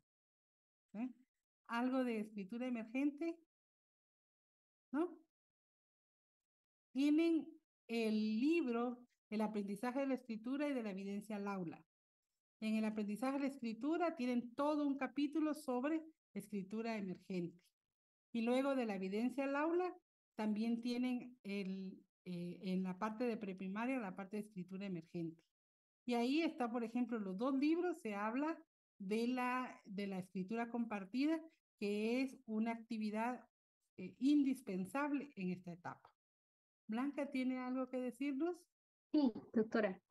Algo de escritura emergente, ¿no? Tienen el libro El aprendizaje de la escritura y de la evidencia al aula. En el aprendizaje de la escritura tienen todo un capítulo sobre escritura emergente. Y luego de la evidencia al aula, también tienen en la parte de preprimaria la parte de escritura emergente. Y ahí está, por ejemplo, los dos libros, se habla de la escritura compartida, que es una actividad indispensable en esta etapa. Blanca, ¿tiene algo que decirnos? Sí, doctora.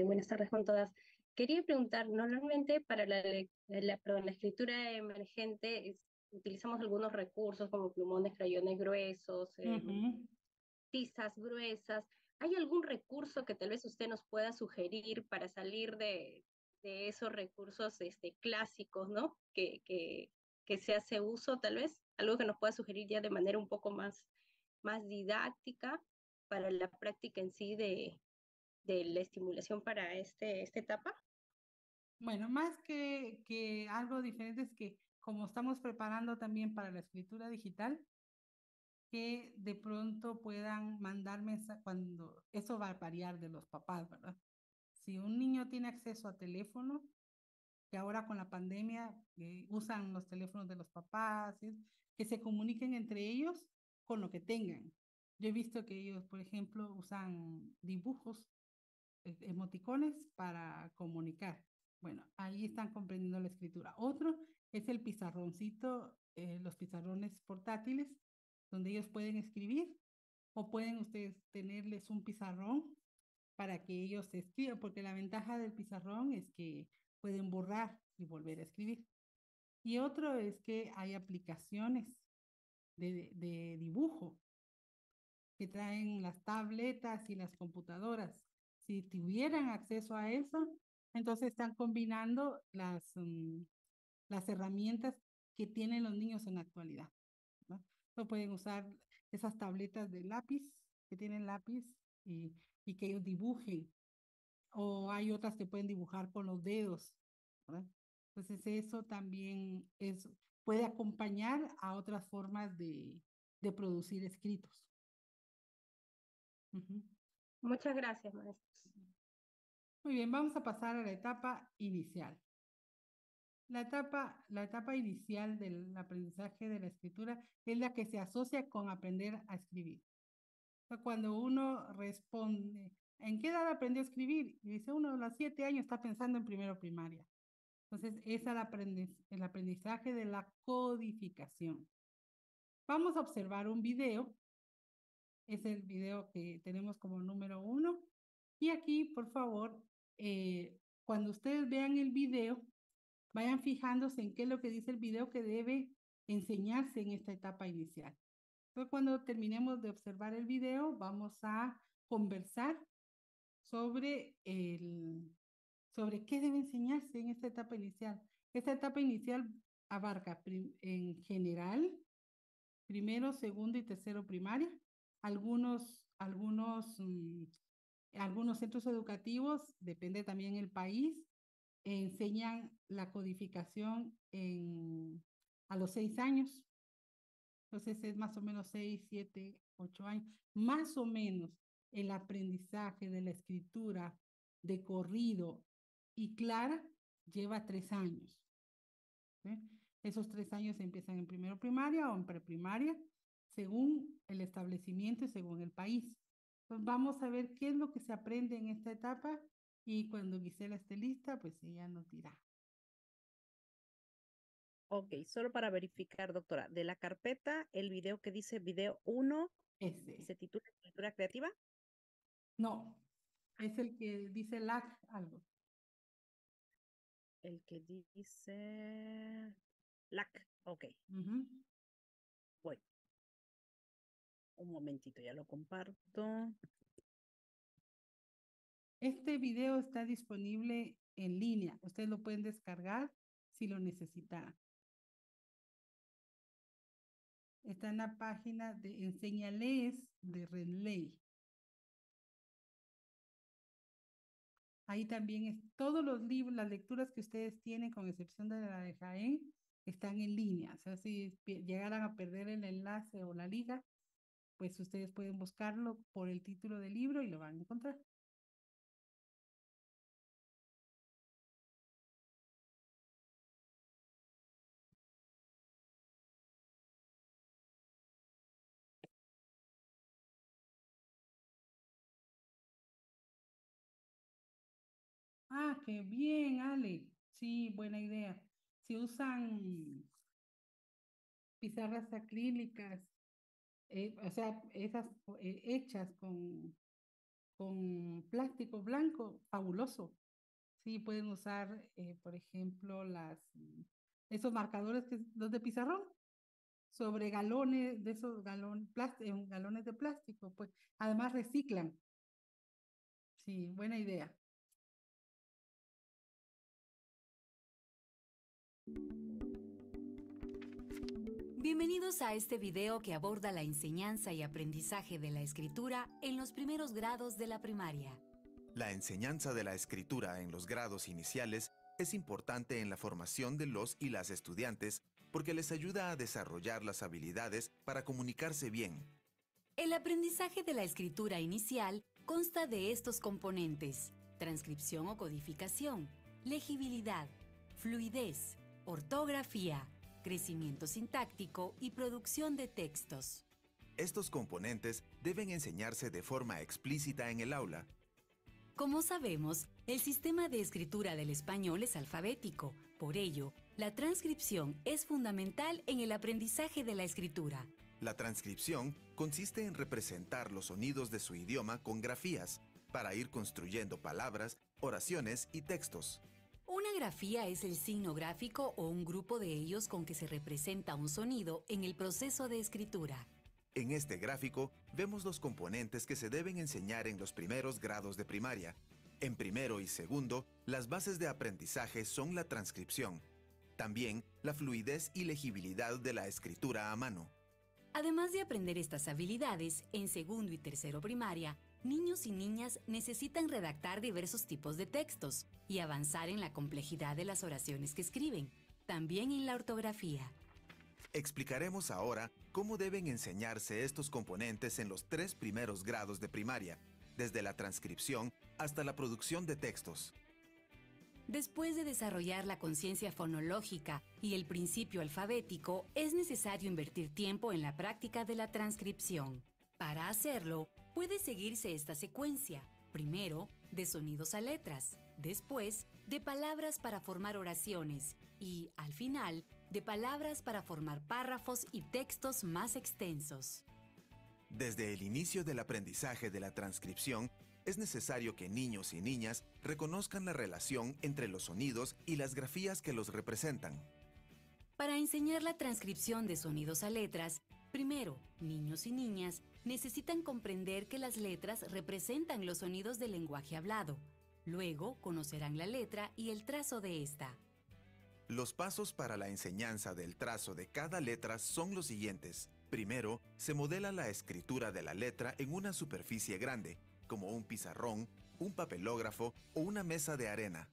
Buenas tardes con todas. Quería preguntar, normalmente para la escritura emergente utilizamos algunos recursos como plumones, crayones gruesos, tizas gruesas. ¿Hay algún recurso que tal vez usted nos pueda sugerir para salir de de esos recursos clásicos, ¿no? Que se hace uso, tal vez, algo que nos pueda sugerir ya de manera un poco más didáctica para la práctica en sí de la estimulación para esta etapa. Bueno, más que algo diferente es que como estamos preparando también para la escritura digital, que de pronto puedan mandar mensajes cuando eso va a variar de los papás, ¿verdad? Si un niño tiene acceso a teléfono, que ahora con la pandemia usan los teléfonos de los papás, que se comuniquen entre ellos con lo que tengan. Yo he visto que ellos, por ejemplo, usan dibujos, emoticones para comunicar. Bueno, ahí están comprendiendo la escritura. Otro es el pizarroncito, los pizarrones portátiles, donde ellos pueden escribir o pueden ustedes tenerles un pizarrón para que ellos escriban, porque la ventaja del pizarrón es que pueden borrar y volver a escribir. Y otro es que hay aplicaciones de dibujo que traen las tabletas y las computadoras. Si tuvieran acceso a eso, entonces están combinando las herramientas que tienen los niños en la actualidad, ¿no? No pueden usar esas tabletas de lápiz, que tienen lápiz y que ellos dibujen, o hay otras que pueden dibujar con los dedos, ¿verdad? Entonces eso también puede acompañar a otras formas de producir escritos. Muchas gracias, maestros. Muy bien, vamos a pasar a la etapa inicial. La etapa inicial del aprendizaje de la escritura es la que se asocia con aprender a escribir. Cuando uno responde, ¿en qué edad aprendió a escribir? Y dice uno, a los 7 años está pensando en primero primaria. Entonces, es el aprendizaje de la codificación. Vamos a observar un video. Es el video que tenemos como número 1. Y aquí, por favor, cuando ustedes vean el video, vayan fijándose en qué es lo que dice el video que debe enseñarse en esta etapa inicial. Entonces, cuando terminemos de observar el video, vamos a conversar sobre qué debe enseñarse en esta etapa inicial. Esta etapa inicial abarca en general primero, segundo y tercero primaria. Algunos centros educativos, depende también el país, enseñan la codificación a los 6 años. Entonces es más o menos 6, 7, 8 años. Más o menos el aprendizaje de la escritura de corrido y clara lleva 3 años. ¿Sí? Esos 3 años empiezan en primero primaria o en preprimaria, según el establecimiento y según el país. Entonces vamos a ver qué es lo que se aprende en esta etapa y cuando Gisela esté lista, pues ella nos dirá. Ok, solo para verificar, doctora, de la carpeta, el video que dice video 1, ¿se titula Escritura Creativa? No, es el que dice LAC algo. El que dice LAC, ok. Voy. Un momentito, ya lo comparto. Este video está disponible en línea. Ustedes lo pueden descargar si lo necesitan. Está en la página de Enséñales de Renley. Ahí también todos los libros, las lecturas que ustedes tienen, con excepción de la de Jaén, están en línea. O sea, si llegaran a perder el enlace o la liga, pues ustedes pueden buscarlo por el título del libro y lo van a encontrar. Ah, qué bien, Ale. Sí, buena idea. Si usan pizarras acrílicas, o sea, esas hechas con plástico blanco, fabuloso. Sí, pueden usar, por ejemplo, esos marcadores, los de pizarrón, sobre galones, de esos galones de plástico, pues además reciclan. Sí, buena idea. Bienvenidos a este video que aborda la enseñanza y aprendizaje de la escritura en los primeros grados de la primaria. La enseñanza de la escritura en los grados iniciales es importante en la formación de los y las estudiantes porque les ayuda a desarrollar las habilidades para comunicarse bien. El aprendizaje de la escritura inicial consta de estos componentes: transcripción o codificación, legibilidad, fluidez, ortografía, crecimiento sintáctico y producción de textos. Estos componentes deben enseñarse de forma explícita en el aula. Como sabemos, el sistema de escritura del español es alfabético. Por ello, la transcripción es fundamental en el aprendizaje de la escritura. La transcripción consiste en representar los sonidos de su idioma con grafías para ir construyendo palabras, oraciones y textos. Una grafía es el signo gráfico o un grupo de ellos con que se representa un sonido en el proceso de escritura. En este gráfico vemos los componentes que se deben enseñar en los primeros grados de primaria. En primero y segundo, las bases de aprendizaje son la transcripción. También la fluidez y legibilidad de la escritura a mano. Además de aprender estas habilidades, en segundo y tercero primaria, niños y niñas necesitan redactar diversos tipos de textos y avanzar en la complejidad de las oraciones que escriben, también en la ortografía. Explicaremos ahora cómo deben enseñarse estos componentes en los 3 primeros grados de primaria, desde la transcripción hasta la producción de textos. Después de desarrollar la conciencia fonológica y el principio alfabético, es necesario invertir tiempo en la práctica de la transcripción. Para hacerlo, puede seguirse esta secuencia: primero, de sonidos a letras, después, de palabras para formar oraciones y, al final, de palabras para formar párrafos y textos más extensos. Desde el inicio del aprendizaje de la transcripción, es necesario que niños y niñas reconozcan la relación entre los sonidos y las grafías que los representan. Para enseñar la transcripción de sonidos a letras, primero, niños y niñas necesitan comprender que las letras representan los sonidos del lenguaje hablado. Luego, conocerán la letra y el trazo de esta. Los pasos para la enseñanza del trazo de cada letra son los siguientes. Primero, se modela la escritura de la letra en una superficie grande, como un pizarrón, un papelógrafo o una mesa de arena.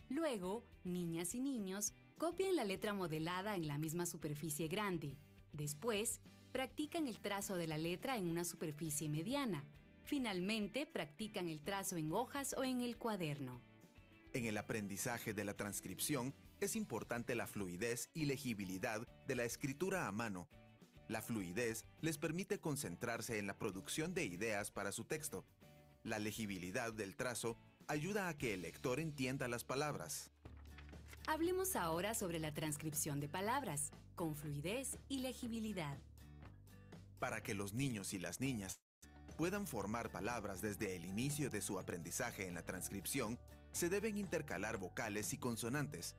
Luego, niñas y niños copian la letra modelada en la misma superficie grande. Después, practican el trazo de la letra en una superficie mediana. Finalmente, practican el trazo en hojas o en el cuaderno. En el aprendizaje de la transcripción, es importante la fluidez y legibilidad de la escritura a mano. La fluidez les permite concentrarse en la producción de ideas para su texto. La legibilidad del trazo ayuda a que el lector entienda las palabras. Hablemos ahora sobre la transcripción de palabras, con fluidez y legibilidad. Para que los niños y las niñas puedan formar palabras desde el inicio de su aprendizaje en la transcripción, se deben intercalar vocales y consonantes.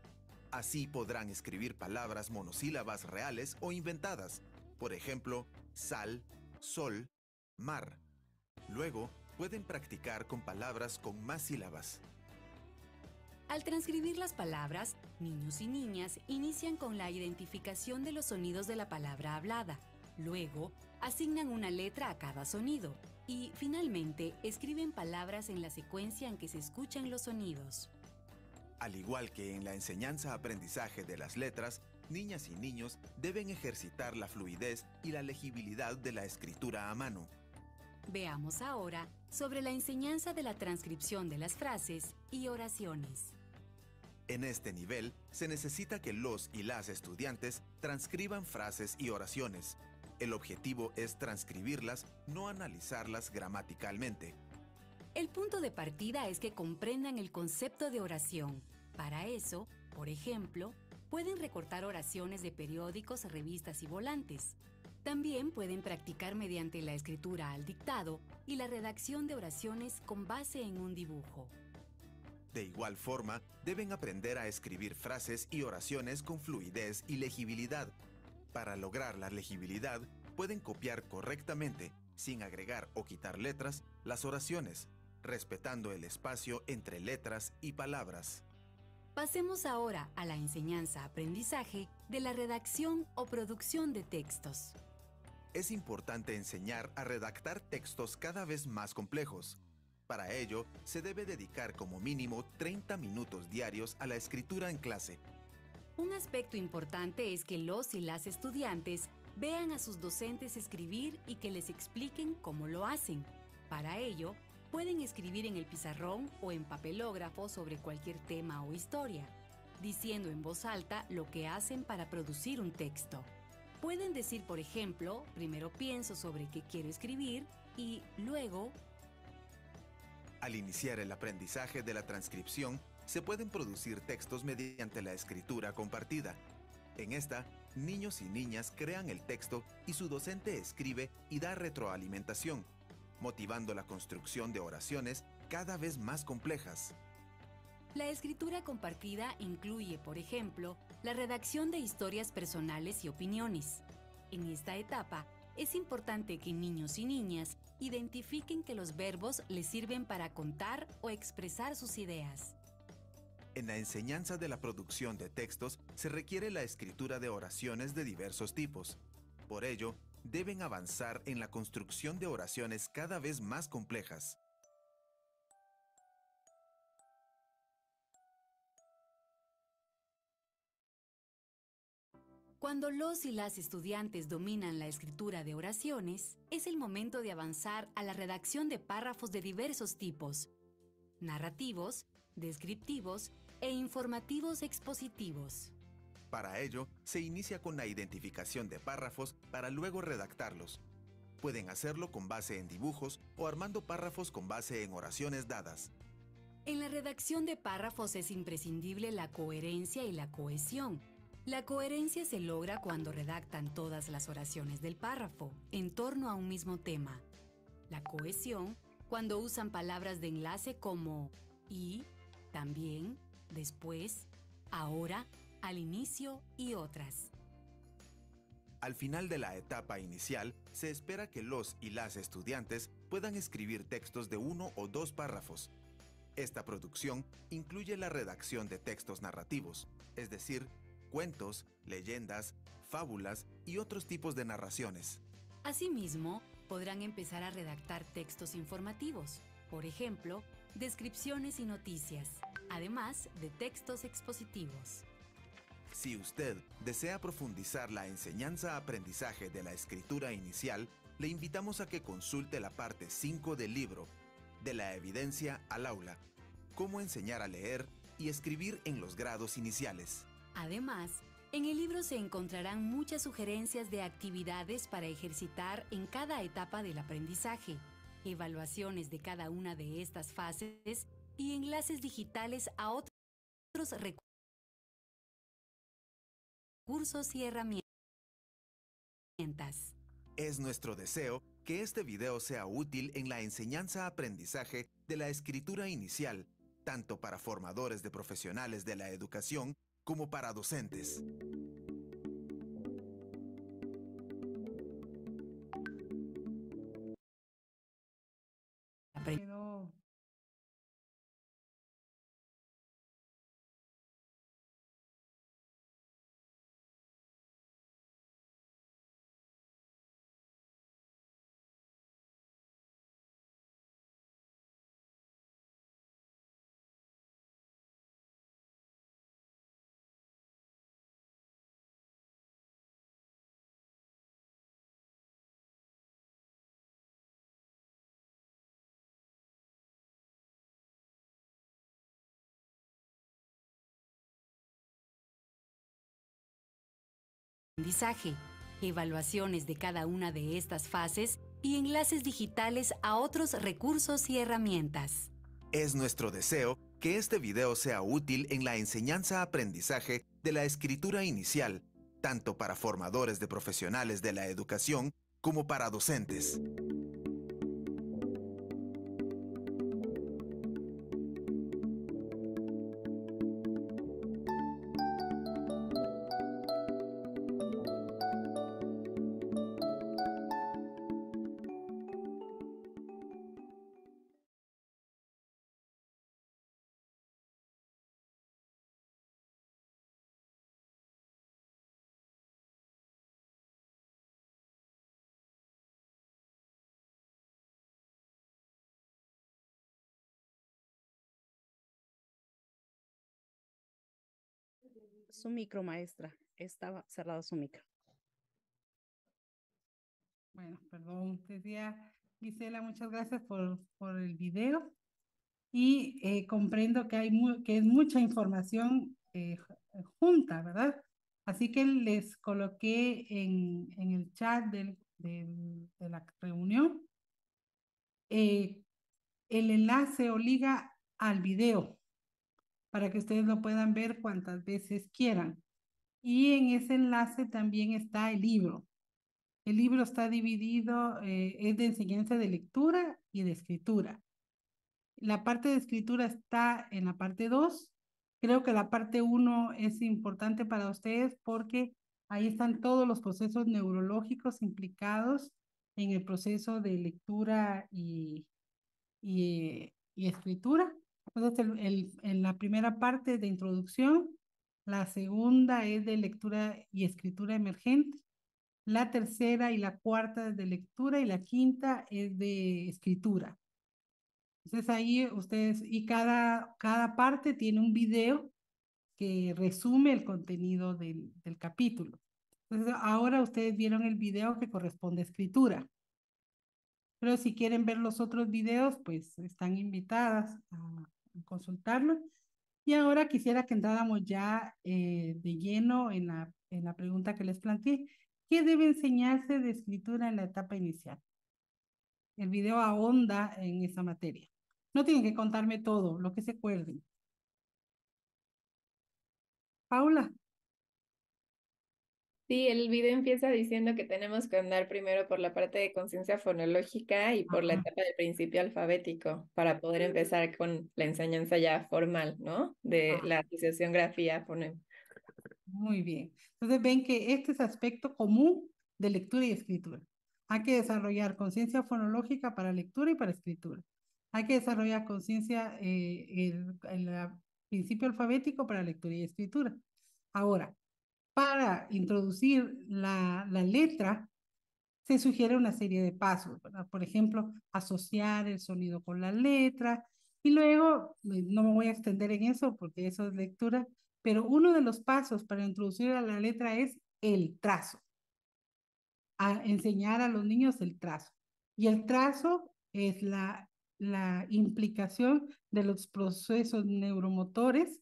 Así podrán escribir palabras monosílabas reales o inventadas. Por ejemplo, sal, sol, mar. Luego, pueden practicar con palabras con más sílabas. Al transcribir las palabras, niños y niñas inician con la identificación de los sonidos de la palabra hablada. Luego, asignan una letra a cada sonido y, finalmente, escriben palabras en la secuencia en que se escuchan los sonidos. Al igual que en la enseñanza-aprendizaje de las letras, niñas y niños deben ejercitar la fluidez y la legibilidad de la escritura a mano. Veamos ahora sobre la enseñanza de la transcripción de las frases y oraciones. En este nivel, se necesita que los y las estudiantes transcriban frases y oraciones. El objetivo es transcribirlas, no analizarlas gramaticalmente. El punto de partida es que comprendan el concepto de oración. Para eso, por ejemplo, pueden recortar oraciones de periódicos, revistas y volantes. También pueden practicar mediante la escritura al dictado y la redacción de oraciones con base en un dibujo. De igual forma, deben aprender a escribir frases y oraciones con fluidez y legibilidad. Para lograr la legibilidad, pueden copiar correctamente, sin agregar o quitar letras, las oraciones, respetando el espacio entre letras y palabras. Pasemos ahora a la enseñanza-aprendizaje de la redacción o producción de textos. Es importante enseñar a redactar textos cada vez más complejos. Para ello, se debe dedicar como mínimo 30 minutos diarios a la escritura en clase. Un aspecto importante es que los y las estudiantes vean a sus docentes escribir y que les expliquen cómo lo hacen. Para ello, pueden escribir en el pizarrón o en papelógrafo sobre cualquier tema o historia, diciendo en voz alta lo que hacen para producir un texto. Pueden decir, por ejemplo, primero pienso sobre qué quiero escribir y luego... Al iniciar el aprendizaje de la transcripción, se pueden producir textos mediante la escritura compartida. En esta, niños y niñas crean el texto y su docente escribe y da retroalimentación, motivando la construcción de oraciones cada vez más complejas. La escritura compartida incluye, por ejemplo, la redacción de historias personales y opiniones. En esta etapa, es importante que niños y niñas identifiquen que los verbos les sirven para contar o expresar sus ideas. En la enseñanza de la producción de textos se requiere la escritura de oraciones de diversos tipos. Por ello, deben avanzar en la construcción de oraciones cada vez más complejas. Cuando los y las estudiantes dominan la escritura de oraciones, es el momento de avanzar a la redacción de párrafos de diversos tipos: narrativos, descriptivos e informativos expositivos. Para ello, se inicia con la identificación de párrafos para luego redactarlos. Pueden hacerlo con base en dibujos o armando párrafos con base en oraciones dadas. En la redacción de párrafos es imprescindible la coherencia y la cohesión. La coherencia se logra cuando redactan todas las oraciones del párrafo en torno a un mismo tema. La cohesión cuando usan palabras de enlace como y, también, después, ahora, al inicio y otras. Al final de la etapa inicial, se espera que los y las estudiantes puedan escribir textos de 1 o 2 párrafos. Esta producción incluye la redacción de textos narrativos, es decir, cuentos, leyendas, fábulas y otros tipos de narraciones. Asimismo, podrán empezar a redactar textos informativos, por ejemplo, descripciones y noticias, además de textos expositivos. Si usted desea profundizar la enseñanza-aprendizaje de la escritura inicial, le invitamos a que consulte la parte 5 del libro, De la evidencia al aula, cómo enseñar a leer y escribir en los grados iniciales. Además, en el libro se encontrarán muchas sugerencias de actividades para ejercitar en cada etapa del aprendizaje, evaluaciones de cada una de estas fases y enlaces digitales a otros recursos y herramientas. Es nuestro deseo que este video sea útil en la enseñanza-aprendizaje de la escritura inicial, tanto para formadores de profesionales de la educación como para docentes. Quedó aprendizaje, evaluaciones de cada una de estas fases y enlaces digitales a otros recursos y herramientas. Es nuestro deseo que este video sea útil en la enseñanza-aprendizaje de la escritura inicial, tanto para formadores de profesionales de la educación como para docentes. Su micro, maestra. Estaba cerrado su micro. Bueno, perdón, decía Gisela, muchas gracias por el video. Y comprendo que, que es mucha información junta, ¿verdad? Así que les coloqué en el chat de la reunión el enlace o liga al video para que ustedes lo puedan ver cuantas veces quieran. Y en ese enlace también está el libro. El libro está dividido, es de enseñanza de lectura y de escritura. La parte de escritura está en la parte 2. Creo que la parte 1 es importante para ustedes porque ahí están todos los procesos neurológicos implicados en el proceso de lectura y escritura. Entonces, en la primera parte de introducción, la segunda es de lectura y escritura emergente, la tercera y la cuarta es de lectura y la quinta es de escritura. Entonces ahí ustedes, y cada parte tiene un video que resume el contenido del capítulo. Entonces ahora ustedes vieron el video que corresponde a escritura. Pero si quieren ver los otros videos, pues están invitadas a consultarlo. Y ahora quisiera que entráramos ya de lleno en la pregunta que les planteé. ¿Qué debe enseñarse de escritura en la etapa inicial? El video ahonda en esa materia. No tienen que contarme todo, lo que se acuerden. Paula. Sí, el video empieza diciendo que tenemos que andar primero por la parte de conciencia fonológica y por la etapa del principio alfabético para poder empezar con la enseñanza ya formal, ¿no? De la asociación grafía-fonema. Muy bien. Entonces ven que este es aspecto común de lectura y escritura. Hay que desarrollar conciencia fonológica para lectura y para escritura. Hay que desarrollar conciencia, el principio alfabético para lectura y escritura. Ahora, para introducir la letra, se sugiere una serie de pasos, ¿verdad? Por ejemplo, asociar el sonido con la letra, y luego, no me voy a extender en eso porque eso es lectura, pero uno de los pasos para introducir a la letra es el trazo, a enseñar a los niños el trazo. Y el trazo es la implicación de los procesos neuromotores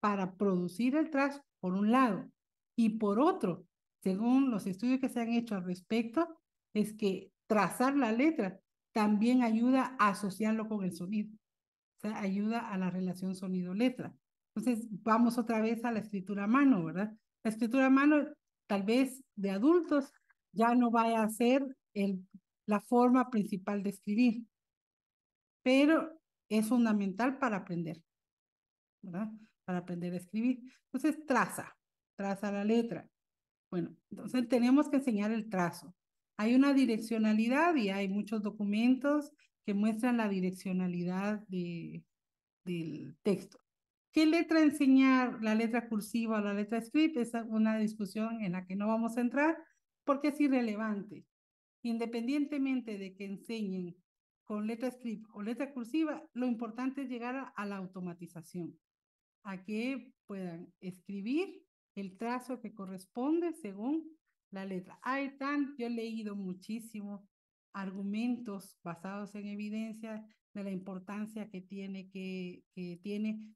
para producir el trazo, por un lado, y por otro, según los estudios que se han hecho al respecto, es que trazar la letra también ayuda a asociarlo con el sonido, o sea, ayuda a la relación sonido-letra. Entonces, vamos otra vez a la escritura a mano, ¿verdad? La escritura a mano, tal vez de adultos, ya no vaya a ser la forma principal de escribir, pero es fundamental para aprender, ¿verdad? Para aprender a escribir. Entonces, traza la letra. Bueno, entonces tenemos que enseñar el trazo. Hay una direccionalidad y hay muchos documentos que muestran la direccionalidad del texto. ¿Qué letra enseñar? ¿La letra cursiva o la letra script? Es una discusión en la que no vamos a entrar porque es irrelevante. Independientemente de que enseñen con letra script o letra cursiva, lo importante es llegar a la automatización, a que puedan escribir el trazo que corresponde según la letra. Yo he leído muchísimo argumentos basados en evidencia de la importancia que tiene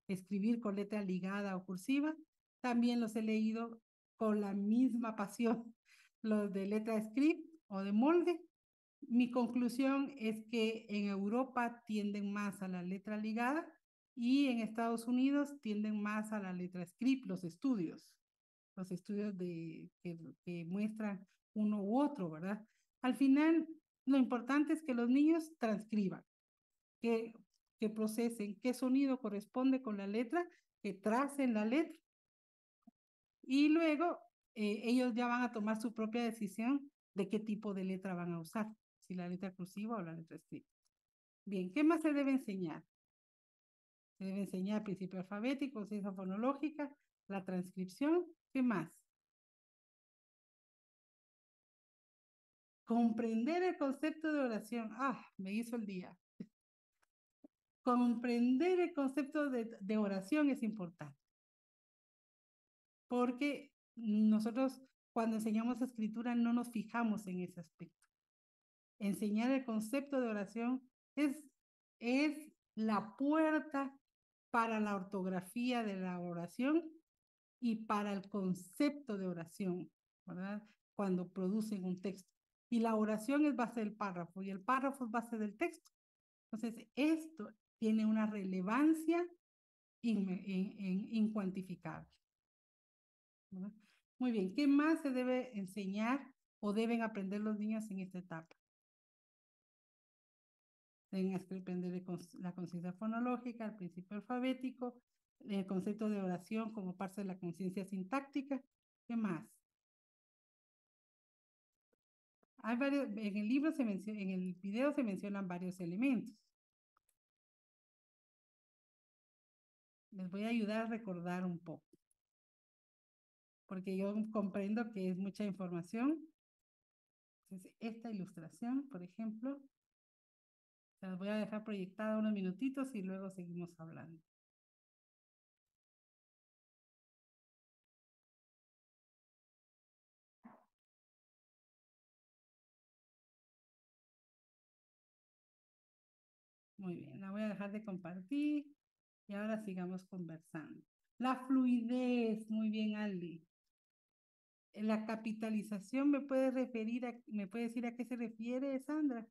escribir con letra ligada o cursiva. También los he leído con la misma pasión, los de letra script o de molde. Mi conclusión es que en Europa tienden más a la letra ligada y en Estados Unidos tienden más a la letra script, los estudios que muestran uno u otro, ¿verdad? Al final, lo importante es que los niños transcriban, que procesen qué sonido corresponde con la letra, que tracen la letra y luego ellos ya van a tomar su propia decisión de qué tipo de letra van a usar, si la letra cursiva o la letra script. Bien, ¿qué más se debe enseñar? Se debe enseñar principio alfabético, conciencia fonológica, la transcripción. ¿Qué más? Comprender el concepto de oración. Me hizo el día. Comprender el concepto de oración es importante. porque nosotros cuando enseñamos escritura no nos fijamos en ese aspecto. Enseñar el concepto de oración es la puerta para la ortografía de la oración y para el concepto de oración, ¿verdad? Cuando producen un texto. Y la oración es base del párrafo y el párrafo es base del texto. Entonces, esto tiene una relevancia incuantificable, ¿verdad? Muy bien, ¿qué más se debe enseñar o deben aprender los niños en esta etapa? Deben aprender la conciencia fonológica, el principio alfabético, el concepto de oración como parte de la conciencia sintáctica. ¿Qué más? Hay varios, en el libro en el video se mencionan varios elementos. Les voy a ayudar a recordar un poco, porque yo comprendo que es mucha información. Entonces, esta ilustración, por ejemplo, las voy a dejar proyectada unos minutitos y luego seguimos hablando. Muy bien, la voy a dejar de compartir y ahora sigamos conversando. La fluidez, muy bien, Aldi. La capitalización, ¿me puede decir a qué se refiere, Sandra?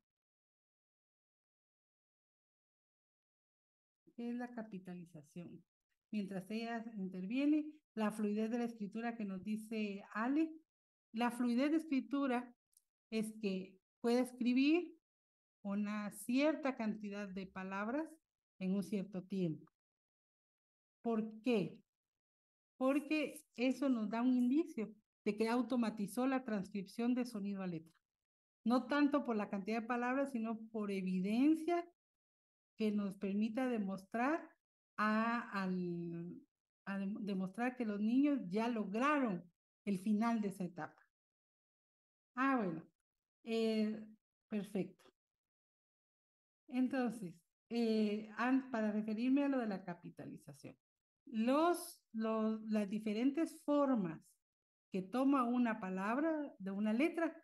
¿Qué es la capitalización? Mientras ella interviene, la fluidez de la escritura que nos dice Ale. La fluidez de escritura es que puede escribir una cierta cantidad de palabras en un cierto tiempo. ¿Por qué? Porque eso nos da un indicio de que automatizó la transcripción de sonido a letra. No tanto por la cantidad de palabras, sino por evidencia que nos permita demostrar demostrar que los niños ya lograron el final de esa etapa. Bueno, perfecto. Entonces, para referirme a lo de la capitalización, las diferentes formas que toma una palabra de una letra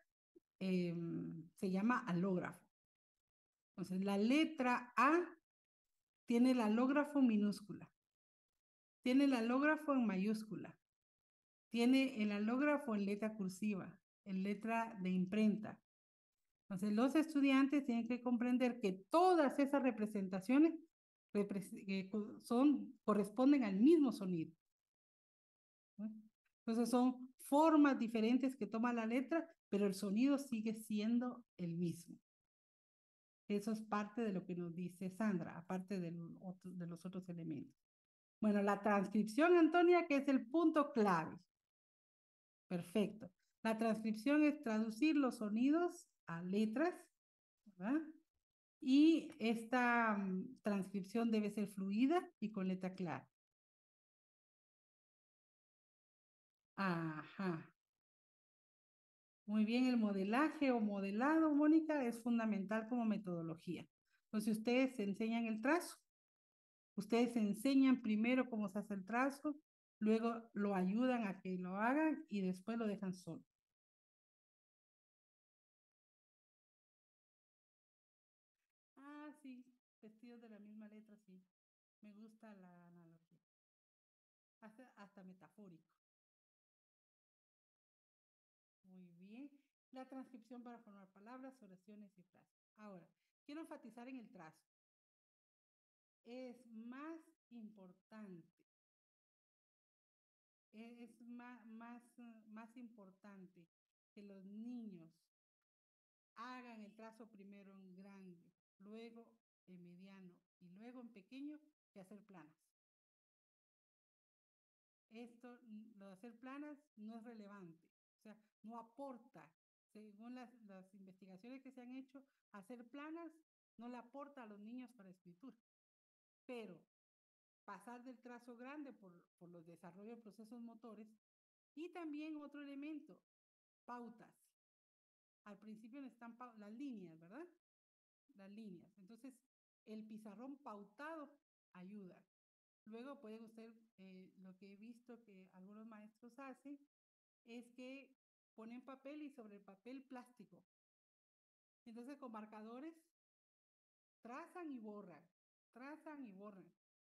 se llama alógrafo. Entonces, la letra A tiene el alógrafo minúscula, tiene el alógrafo en mayúscula, tiene el alógrafo en letra cursiva, en letra de imprenta. Entonces, los estudiantes tienen que comprender que todas esas representaciones corresponden al mismo sonido. Entonces, son formas diferentes que toma la letra, pero el sonido sigue siendo el mismo. Eso es parte de lo que nos dice Sandra, aparte de los otros elementos. Bueno, la transcripción, Antonia, que es el punto clave. Perfecto. La transcripción es traducir los sonidos a letras, ¿verdad? Y esta transcripción debe ser fluida y con letra clara. Ajá. Muy bien, el modelaje o modelado, Mónica, es fundamental como metodología. Entonces, ustedes enseñan el trazo. Ustedes enseñan primero cómo se hace el trazo, luego lo ayudan a que lo hagan y después lo dejan solo. Sí, vestidos de la misma letra, sí. Me gusta la analogía. Hasta metafórico. Muy bien. La transcripción para formar palabras, oraciones y frases. Ahora, quiero enfatizar en el trazo. Es más importante. Es más importante que los niños hagan el trazo primero en grande, luego en mediano y luego en pequeño que hacer planas. Esto, lo de hacer planas, no es relevante, o sea, no aporta. Según las investigaciones que se han hecho, hacer planas no le aporta a los niños para escritura. Pero pasar del trazo grande por los desarrollos de procesos motores y también otro elemento, pautas. Al principio están las líneas, ¿verdad? Las líneas. Entonces, el pizarrón pautado ayuda. Luego pueden usted, lo que he visto que algunos maestros hacen, es que ponen papel y sobre el papel plástico. Entonces con marcadores trazan y borran,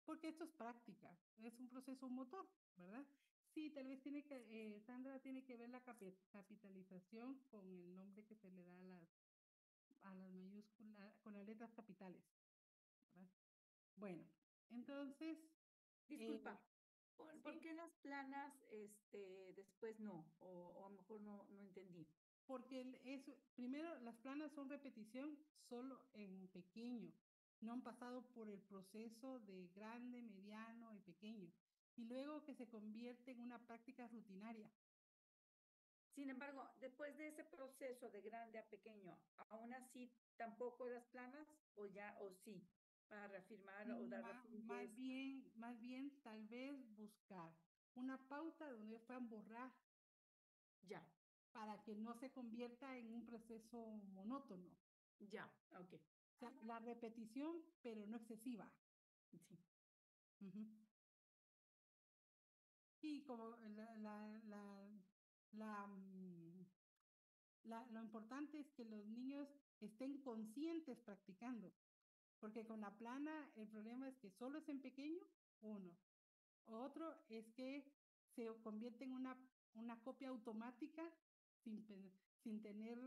porque esto es práctica, es un proceso motor, ¿verdad? Sí, tal vez tiene que, Sandra, tiene que ver la capitalización con el nombre que se le da a las mayúsculas, con las letras capitales, ¿verdad? Bueno, entonces... Disculpa, ¿por sí, qué en las planas después no? O a lo mejor no entendí. porque primero las planas son repetición solo en pequeño, no han pasado por el proceso de grande, mediano y pequeño, y luego que se convierte en una práctica rutinaria. Sin embargo, después de ese proceso de grande a pequeño, ¿aún así tampoco las planas o ya, o sí, para reafirmar o dar Más bien tal vez buscar una pauta donde puedan borrar ya, para que no se convierta en un proceso monótono. ya, ok. O sea, la repetición, pero no excesiva. Sí. Uh-huh. Y como lo importante es que los niños estén conscientes practicando, porque con la plana el problema es que solo es en pequeño, uno. Otro es que se convierte en una copia automática sin, sin tener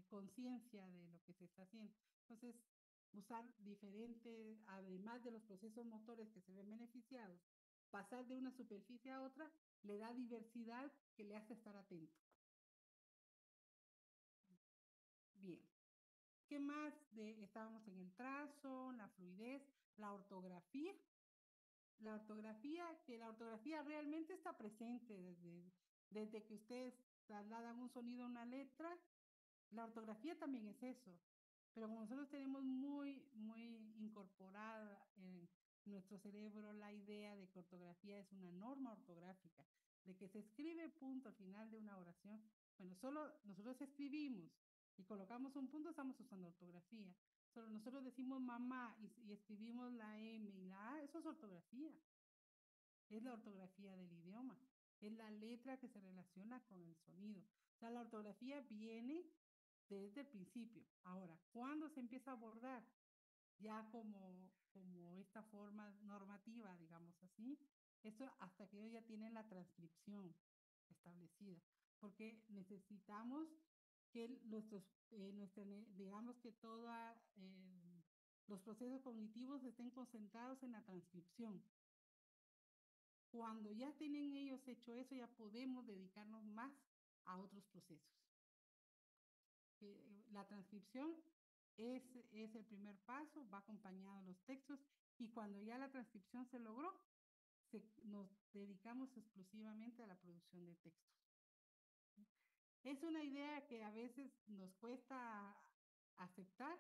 conciencia de lo que se está haciendo. Entonces, usar diferentes, además de los procesos motores que se ven beneficiados, pasar de una superficie a otra, le da diversidad que le hace estar atento. Bien. ¿Qué más? Estábamos en el trazo, la fluidez, la ortografía. La ortografía realmente está presente desde que ustedes trasladan un sonido a una letra. La ortografía también es eso, pero como nosotros tenemos muy incorporada en nuestro cerebro la idea de que ortografía es una norma ortográfica, de que se escribe punto al final de una oración. Bueno, solo nosotros escribimos y colocamos un punto, estamos usando ortografía. Solo nosotros decimos mamá y escribimos la M y la A, eso es ortografía. Es la ortografía del idioma, es la letra que se relaciona con el sonido. O sea, la ortografía viene desde el principio. Ahora, ¿cuándo se empieza a abordar? Ya como esta forma normativa, digamos así, esto hasta que ellos ya tienen la transcripción establecida, porque necesitamos que digamos que todos los procesos cognitivos estén concentrados en la transcripción. Cuando ya tienen ellos hecho eso, ya podemos dedicarnos más a otros procesos. La transcripción es el primer paso, va acompañado de los textos, y cuando ya la transcripción se logró, nos dedicamos exclusivamente a la producción de textos. Es una idea que a veces nos cuesta aceptar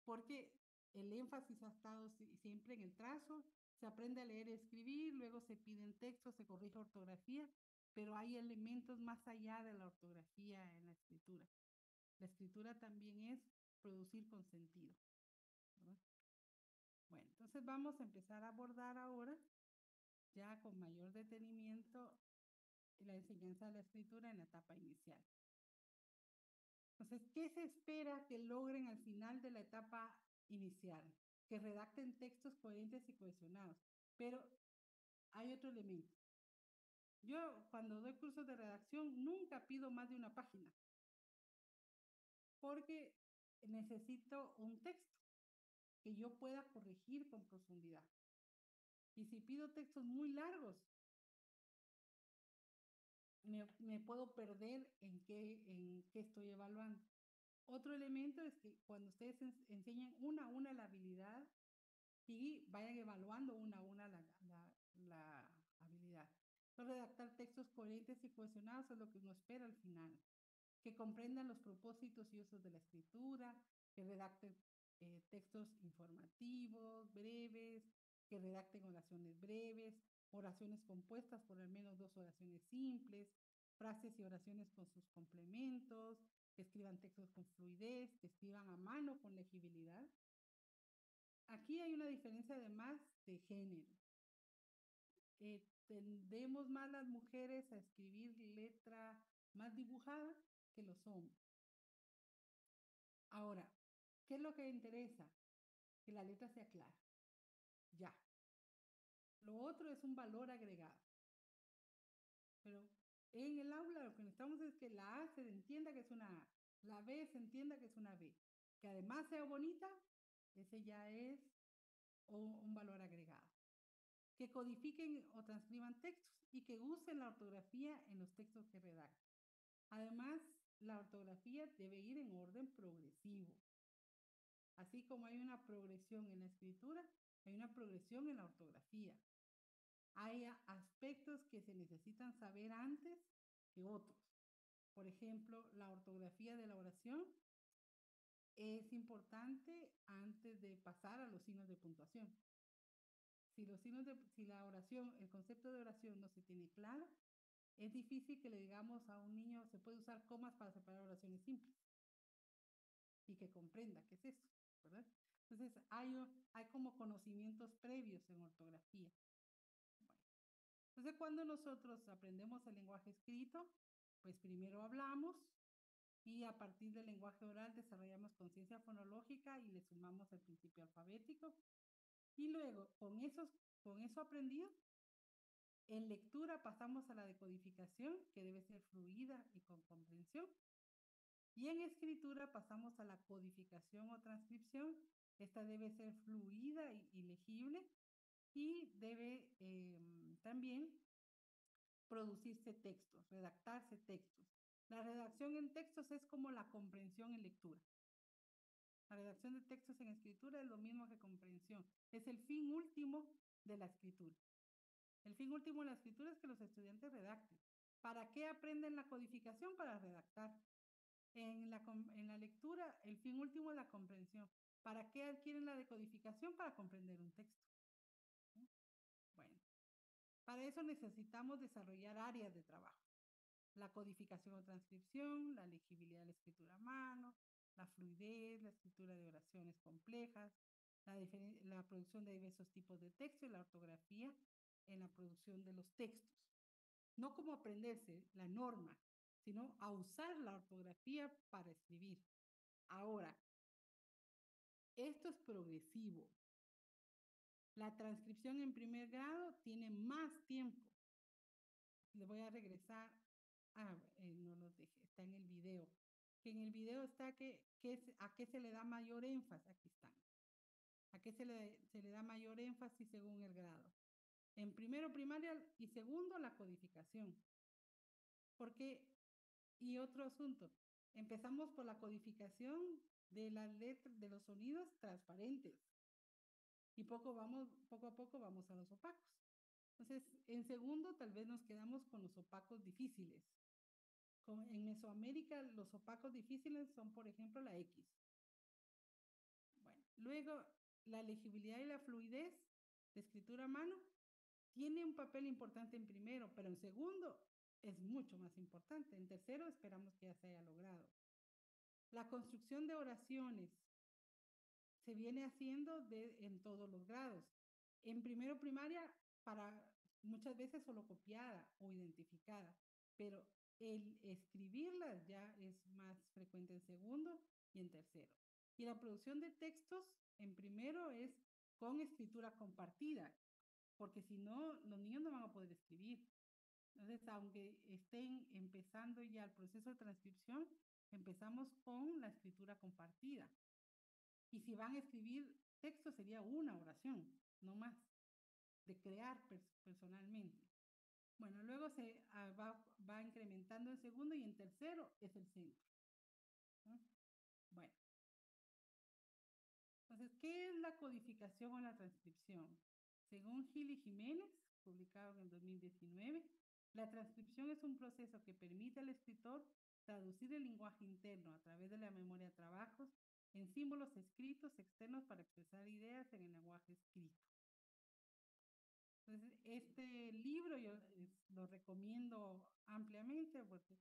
porque el énfasis ha estado siempre en el trazo, se aprende a leer y escribir, luego se piden textos, se corrige ortografía, pero hay elementos más allá de la ortografía en la escritura. La escritura también es producir con sentido, ¿verdad? Bueno, entonces vamos a empezar a abordar ahora, ya con mayor detenimiento, la enseñanza de la escritura en la etapa inicial. Entonces, ¿qué se espera que logren al final de la etapa inicial? Que redacten textos coherentes y cohesionados. Pero hay otro elemento. Yo, cuando doy cursos de redacción, nunca pido más de una página, porque necesito un texto que yo pueda corregir con profundidad. Y si pido textos muy largos, me puedo perder en qué estoy evaluando. Otro elemento es que cuando ustedes enseñan una a una la habilidad y vayan evaluando una a una la habilidad. Entonces, redactar textos coherentes y cohesionados es lo que uno espera al final. Que comprendan los propósitos y usos de la escritura, que redacten textos informativos, breves, que redacten oraciones breves, oraciones compuestas por al menos 2 oraciones simples, frases y oraciones con sus complementos, que escriban textos con fluidez, que escriban a mano con legibilidad. Aquí hay una diferencia además de género. tendemos más las mujeres a escribir letra más dibujada que los hombres. Ahora, ¿qué es lo que interesa? Que la letra sea clara. Ya. Lo otro es un valor agregado. Pero en el aula lo que necesitamos es que la A se entienda que es una A, la B se entienda que es una B. Que además sea bonita, ese ya es un valor agregado. Que codifiquen o transcriban textos y que usen la ortografía en los textos que redacten. Además, la ortografía debe ir en orden progresivo. Así como hay una progresión en la escritura, hay una progresión en la ortografía. Hay aspectos que se necesitan saber antes que otros. Por ejemplo, la ortografía de la oración es importante antes de pasar a los signos de puntuación. Si la oración, el concepto de oración no se tiene claro, es difícil que le digamos a un niño, se puede usar comas para separar oraciones simples y que comprenda qué es eso, ¿verdad? Entonces, hay como conocimientos previos en ortografía. Bueno, entonces, cuando nosotros aprendemos el lenguaje escrito, pues primero hablamos y a partir del lenguaje oral desarrollamos conciencia fonológica y le sumamos el principio alfabético. Y luego, con eso aprendido, en lectura pasamos a la decodificación, que debe ser fluida y con comprensión. Y en escritura pasamos a la codificación o transcripción. Esta debe ser fluida y legible y debe también producirse textos, redactarse textos. La redacción en textos es como la comprensión en lectura. La redacción de textos en escritura es lo mismo que comprensión. Es el fin último de la escritura. El fin último de la escritura es que los estudiantes redacten. ¿Para qué aprenden la codificación? Para redactar. En la lectura, el fin último es la comprensión. ¿Para qué adquieren la decodificación? Para comprender un texto. Bueno, para eso necesitamos desarrollar áreas de trabajo. La codificación o transcripción, la legibilidad de la escritura a mano, la fluidez, la escritura de oraciones complejas, la producción de diversos tipos de texto y la ortografía en la producción de los textos. No como aprenderse la norma, sino a usar la ortografía para escribir. Ahora, esto es progresivo. La transcripción en primer grado tiene más tiempo. Le voy a regresar. No los dejé, está en el video. Que en el video está a qué se le da mayor énfasis. Aquí están. ¿A qué se le da mayor énfasis según el grado? En primero primaria y segundo la codificación. Porque, y otro asunto, empezamos por la codificación de las letras, de los sonidos transparentes. Y poco a poco vamos a los opacos. Entonces, en segundo tal vez nos quedamos con los opacos difíciles. En Mesoamérica los opacos difíciles son, por ejemplo, la X. Bueno, luego la legibilidad y la fluidez de escritura a mano tiene un papel importante en primero, pero en segundo es mucho más importante. En tercero esperamos que ya se haya logrado. La construcción de oraciones se viene haciendo en todos los grados. En primero primaria, muchas veces solo copiada o identificada, pero el escribirlas ya es más frecuente en segundo y en tercero. Y la producción de textos en primero es con escritura compartida, porque si no, los niños no van a poder escribir. Entonces, aunque estén empezando ya el proceso de transcripción, empezamos con la escritura compartida. Y si van a escribir texto, sería una oración, no más, de crear personalmente. Bueno, luego va incrementando en segundo y en tercero es el centro. ¿No? Bueno. Entonces, ¿qué es la codificación o la transcripción? Según Gil y Jiménez, publicado en el 2019, la transcripción es un proceso que permite al escritor traducir el lenguaje interno a través de la memoria de trabajos en símbolos escritos externos para expresar ideas en el lenguaje escrito. Entonces, este libro yo lo recomiendo ampliamente porque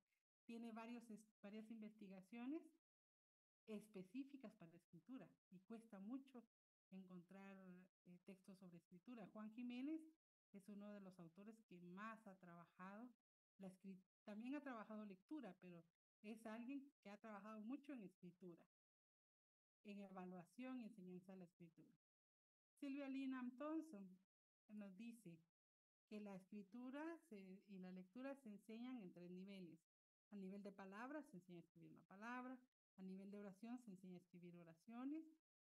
tiene varias investigaciones específicas para escritura y cuesta mucho encontrar textos sobre escritura. Juan Jiménez es uno de los autores que más ha trabajado también ha trabajado lectura, pero es alguien que ha trabajado mucho en escritura, en evaluación y enseñanza de la escritura. Sylvia Lynam Thompson nos dice que la escritura y la lectura se enseñan en 3 niveles. A nivel de palabras se enseña a escribir una palabra, a nivel de oración se enseña a escribir oraciones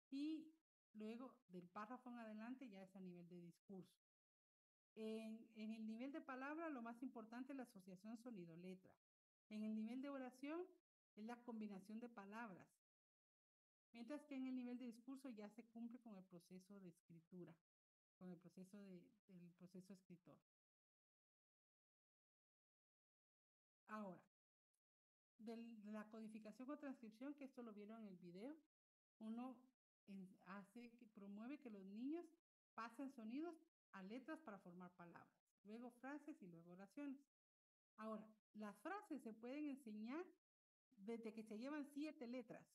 y luego del párrafo en adelante ya es a nivel de discurso. En el nivel de palabra lo más importante es la asociación sonido-letra. En el nivel de oración es la combinación de palabras. Mientras que en el nivel de discurso ya se cumple con el proceso de escritura, con el proceso del proceso escritor. Ahora, de la codificación o transcripción, que esto lo vieron en el video, uno promueve que los niños pasen sonidos a letras para formar palabras, luego frases y luego oraciones. Ahora, las frases se pueden enseñar desde que se llevan 7 letras.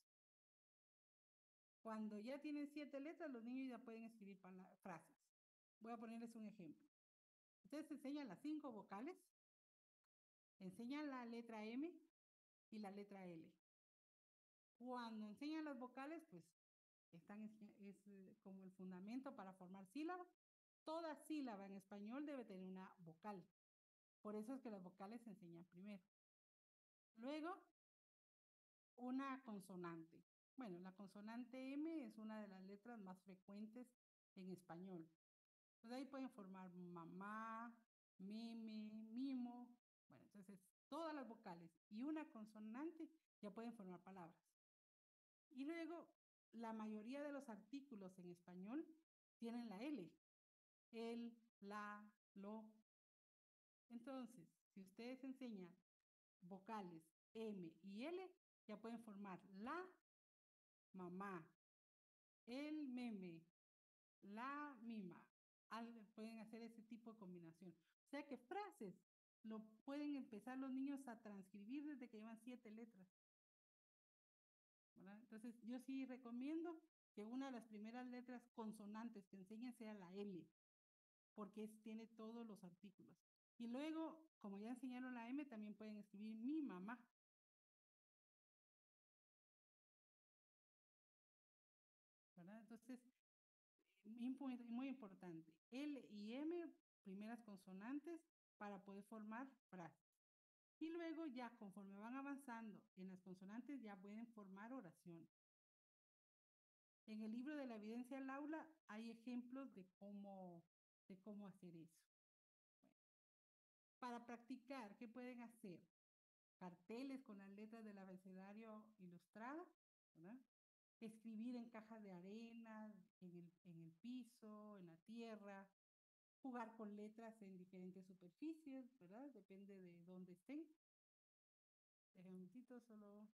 Cuando ya tienen 7 letras, los niños ya pueden escribir frases. Voy a ponerles un ejemplo. Ustedes enseñan las 5 vocales, enseñan la letra M y la letra L. Cuando enseñan las vocales, pues es como el fundamento para formar sílabas. Toda sílaba en español debe tener una vocal. Por eso es que las vocales se enseñan primero. Luego, una consonante. Bueno, la consonante M es una de las letras más frecuentes en español. Pues ahí pueden formar mamá, meme, mimo. Bueno, entonces todas las vocales y una consonante ya pueden formar palabras. Y luego, la mayoría de los artículos en español tienen la L. El, la, lo. Entonces, si ustedes enseñan vocales M y L, ya pueden formar la mamá, el meme, la mima. Pueden hacer ese tipo de combinación. O sea que frases lo pueden empezar los niños a transcribir desde que llevan 7 letras. ¿Verdad? Entonces, yo sí recomiendo que una de las primeras letras consonantes que enseñen sea la L, porque tiene todos los artículos. Y luego, como ya enseñaron la M, también pueden escribir mi mamá. ¿Verdad? Entonces, muy importante. L y M, primeras consonantes, para poder formar frases. Y luego ya conforme van avanzando en las consonantes ya pueden formar oraciones. En el libro de la evidencia al aula hay ejemplos de cómo hacer eso. Bueno, para practicar, ¿qué pueden hacer? Carteles con las letras del abecedario ilustrado, ¿verdad? Escribir en cajas de arena, en el piso, en la tierra, jugar con letras en diferentes superficies, ¿verdad? Depende de dónde estén. Déjenme un momentito, solo.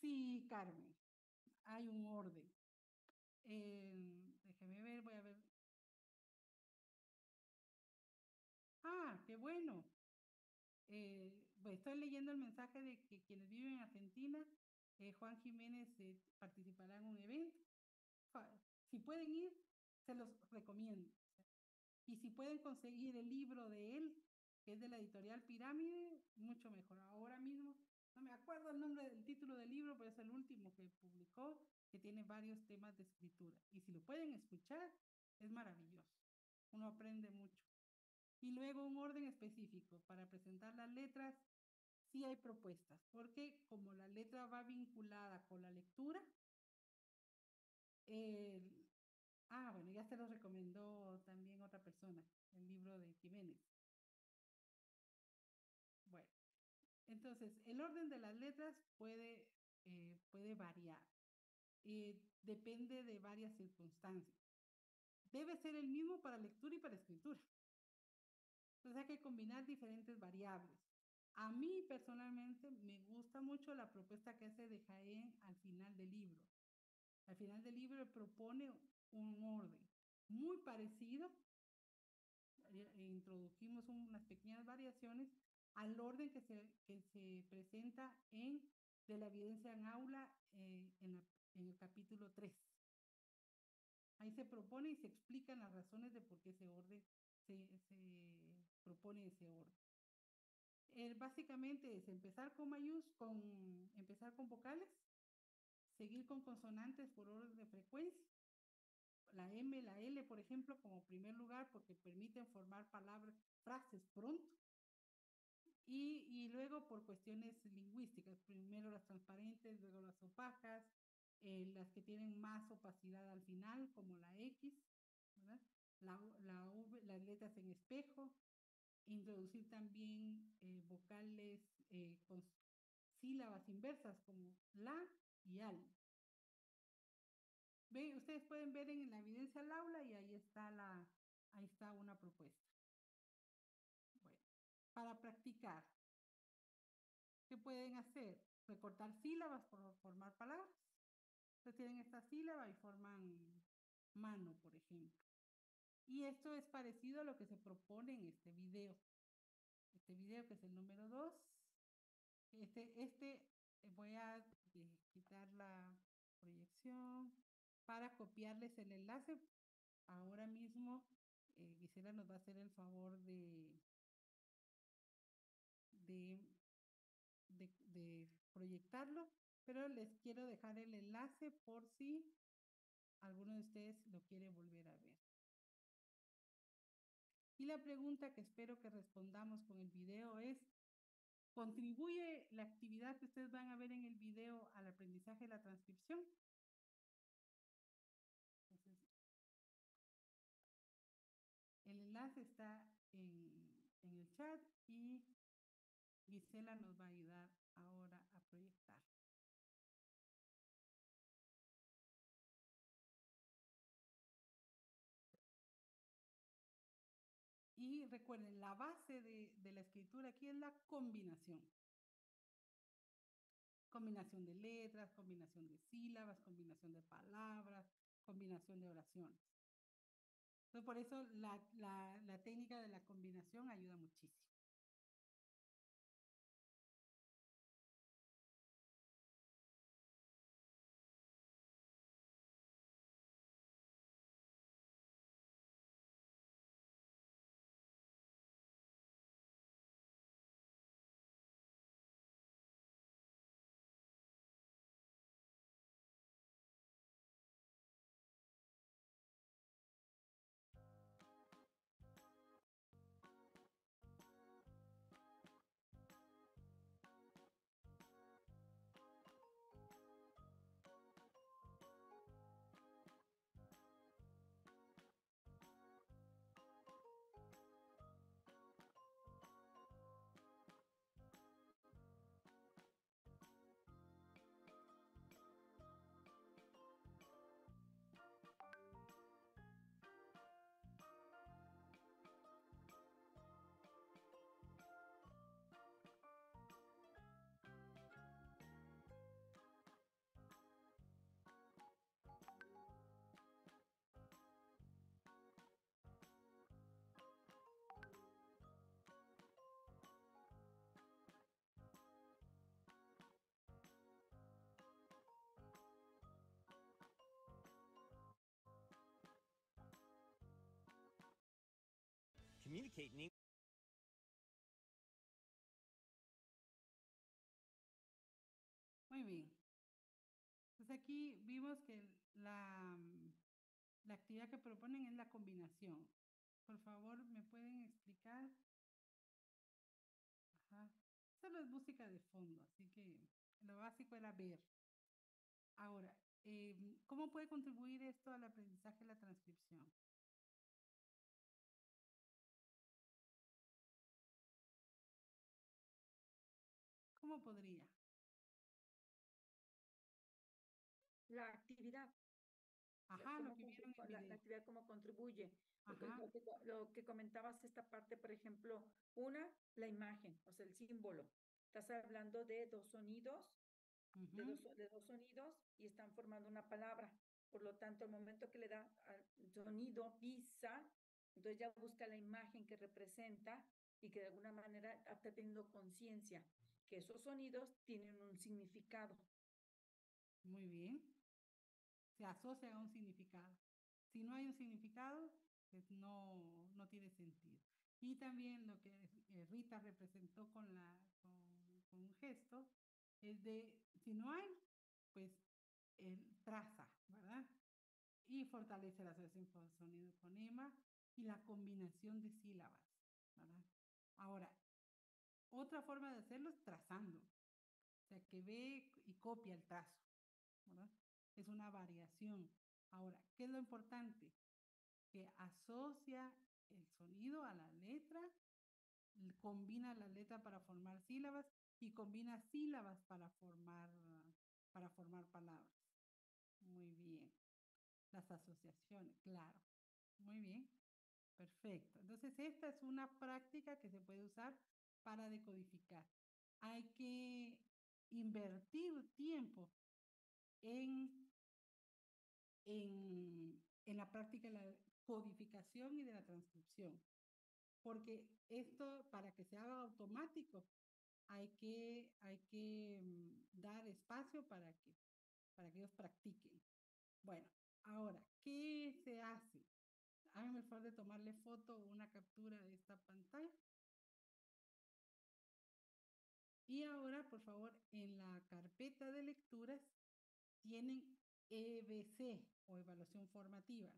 Sí, Carmen, hay un orden. Déjeme ver, voy a ver. Ah, qué bueno. Estoy leyendo el mensaje de que quienes viven en Argentina, Juan Jiménez participará en un evento. Si pueden ir, se los recomiendo. Y si pueden conseguir el libro de él, que es de la editorial Pirámide, mucho mejor. Ahora mismo, no me acuerdo el nombre del título del libro, pero es el último que publicó, que tiene varios temas de escritura. Y si lo pueden escuchar, es maravilloso. Uno aprende mucho. Y luego un orden específico para presentar las letras. Sí hay propuestas, porque como la letra va vinculada con la lectura, bueno, ya se lo recomendó también otra persona, el libro de Jiménez. Bueno, entonces, el orden de las letras puede variar. Depende de varias circunstancias. Debe ser el mismo para lectura y para escritura. Entonces hay que combinar diferentes variables. A mí personalmente me gusta mucho la propuesta que hace de Jaén al final del libro. Al final del libro propone un orden muy parecido. Introdujimos unas pequeñas variaciones al orden que se presenta de la evidencia en aula en el capítulo 3. Ahí se propone y se explican las razones de por qué ese orden se propone ese orden. Básicamente es empezar empezar con vocales, seguir con consonantes por orden de frecuencia, la M, la L, por ejemplo, como primer lugar, porque permiten formar palabras, frases pronto. Y luego por cuestiones lingüísticas, primero las transparentes, luego las opacas, las que tienen más opacidad al final, como la X, ¿verdad? La V, las letras en espejo, introducir también vocales con sílabas inversas como la y al. ¿Ven? Ustedes pueden ver en la evidencia al aula y ahí está una propuesta. Bueno, para practicar, ¿qué pueden hacer? Recortar sílabas por formar palabras. Entonces tienen esta sílaba y forman mano, por ejemplo. Y esto es parecido a lo que se propone en este video. Este video que es el número 2. Voy a quitar la proyección para copiarles el enlace. Ahora mismo Gisela nos va a hacer el favor de proyectarlo, pero les quiero dejar el enlace por si alguno de ustedes lo quiere volver a ver. Y la pregunta que espero que respondamos con el video es, ¿contribuye la actividad que ustedes van a ver en el video al aprendizaje de la transcripción? Entonces, el enlace está en el chat y Gisela nos va a ayudar ahora a proyectar. Y recuerden, la base de la escritura aquí es la combinación. Combinación de letras, combinación de sílabas, combinación de palabras, combinación de oraciones. Entonces, por eso la técnica de la combinación ayuda muchísimo. Communicate in English. Muy bien. Pues aquí vimos que la actividad que proponen es la combinación. Por favor, ¿me pueden explicar? Ajá. Solo es música de fondo, así que lo básico era ver. Ahora, ¿cómo puede contribuir esto al aprendizaje de la transcripción? ¿Cómo podría? La actividad. Ajá, lo que vieron en el la video. actividad cómo contribuye. Ajá. Lo que comentabas esta parte, por ejemplo, la imagen, o sea, el símbolo. Estás hablando de dos sonidos, de dos sonidos y están formando una palabra. Por lo tanto, el momento que le da al sonido pizza, entonces ya busca la imagen que representa y que de alguna manera está teniendo conciencia que esos sonidos tienen un significado. Muy bien. Se asocia a un significado. Si no hay un significado, pues no tiene sentido. Y también lo que Rita representó con un gesto es de, si no hay, pues traza, ¿verdad? Y fortalece la asociación con sonido fonema y la combinación de sílabas, ¿verdad? Ahora, otra forma de hacerlo es trazando, o sea, que ve y copia el trazo, ¿verdad? Es una variación. Ahora, ¿qué es lo importante? Que asocia el sonido a la letra, combina la letra para formar sílabas y combina sílabas para formar palabras. Muy bien. Las asociaciones, claro. Muy bien. Perfecto. Entonces, esta es una práctica que se puede usar para decodificar. Hay que invertir tiempo en, en la práctica de la codificación y de la transcripción, porque esto, para que se haga automático, hay que dar espacio para que ellos practiquen. Bueno, ahora, ¿qué se hace? Háganme el favor de tomarle foto o una captura de esta pantalla. Y ahora, por favor, en la carpeta de lecturas tienen EBC o evaluación formativa.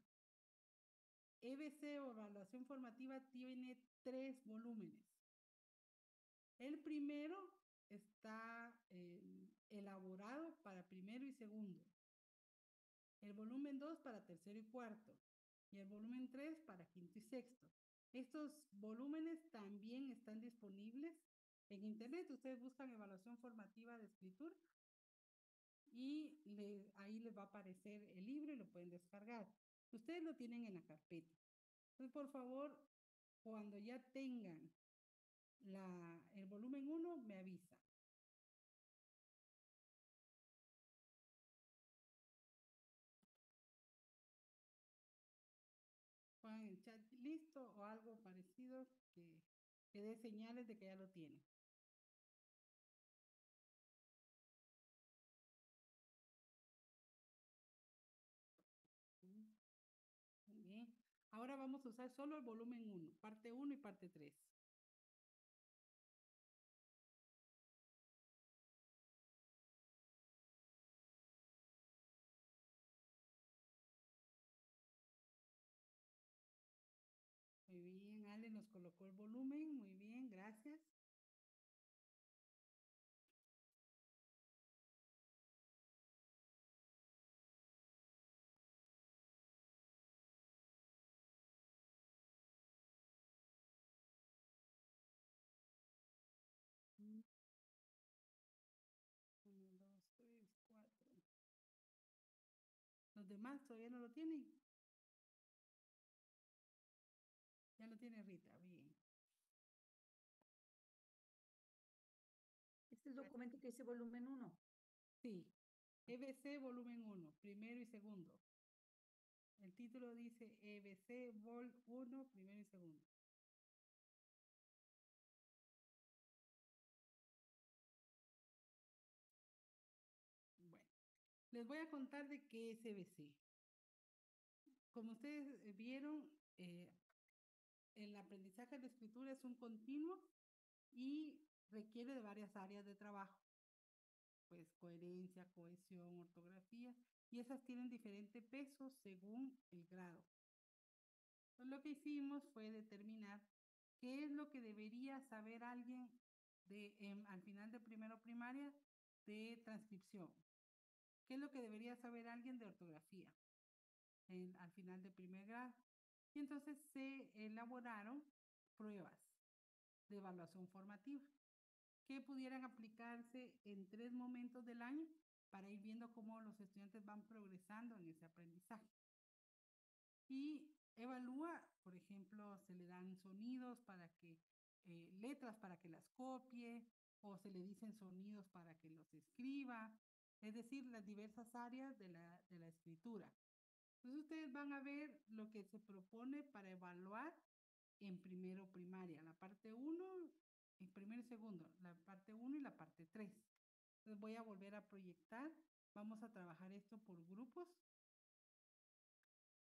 EBC o evaluación formativa tiene 3 volúmenes. El primero está elaborado para primero y segundo. El volumen 2 para tercero y cuarto. Y el volumen 3 para quinto y sexto. Estos volúmenes también están disponibles en internet. Ustedes buscan evaluación formativa de escritura y ahí les va a aparecer el libro y lo pueden descargar. Ustedes lo tienen en la carpeta. Entonces, por favor, cuando ya tengan el volumen 1, me avisa. Pongan el chat listo o algo parecido que dé señales de que ya lo tienen. Muy bien. Ahora vamos a usar solo el volumen 1, parte 1 y parte 3. Muy bien, Ale nos colocó el volumen. Muy bien, gracias. Mm. 1, 2, 3, 4. ¿Los demás todavía no lo tienen? Ya lo tiene Rita, bien. Este es el documento que dice volumen 1. Sí, EBC volumen 1, primero y segundo. El título dice EBC Vol 1, primero y segundo. Bueno, les voy a contar de qué es EBC. Como ustedes vieron, el aprendizaje de escritura es un continuo y requiere de varias áreas de trabajo, pues coherencia, cohesión, ortografía, y esas tienen diferente peso según el grado. Entonces, lo que hicimos fue determinar qué es lo que debería saber alguien al final de primero primaria de transcripción, qué es lo que debería saber alguien de ortografía al final de primer grado. Y entonces se elaboraron pruebas de evaluación formativa que pudieran aplicarse en 3 momentos del año para ir viendo cómo los estudiantes van progresando en ese aprendizaje. Y evalúa, por ejemplo, se le dan sonidos para que, letras para que las copie, o se le dicen sonidos para que los escriba, es decir, las diversas áreas de la escritura. Entonces ustedes van a ver lo que se propone para evaluar en primero primaria, la parte 1, en primero y segundo, la parte 1 y la parte 3. Entonces voy a volver a proyectar, vamos a trabajar esto por grupos.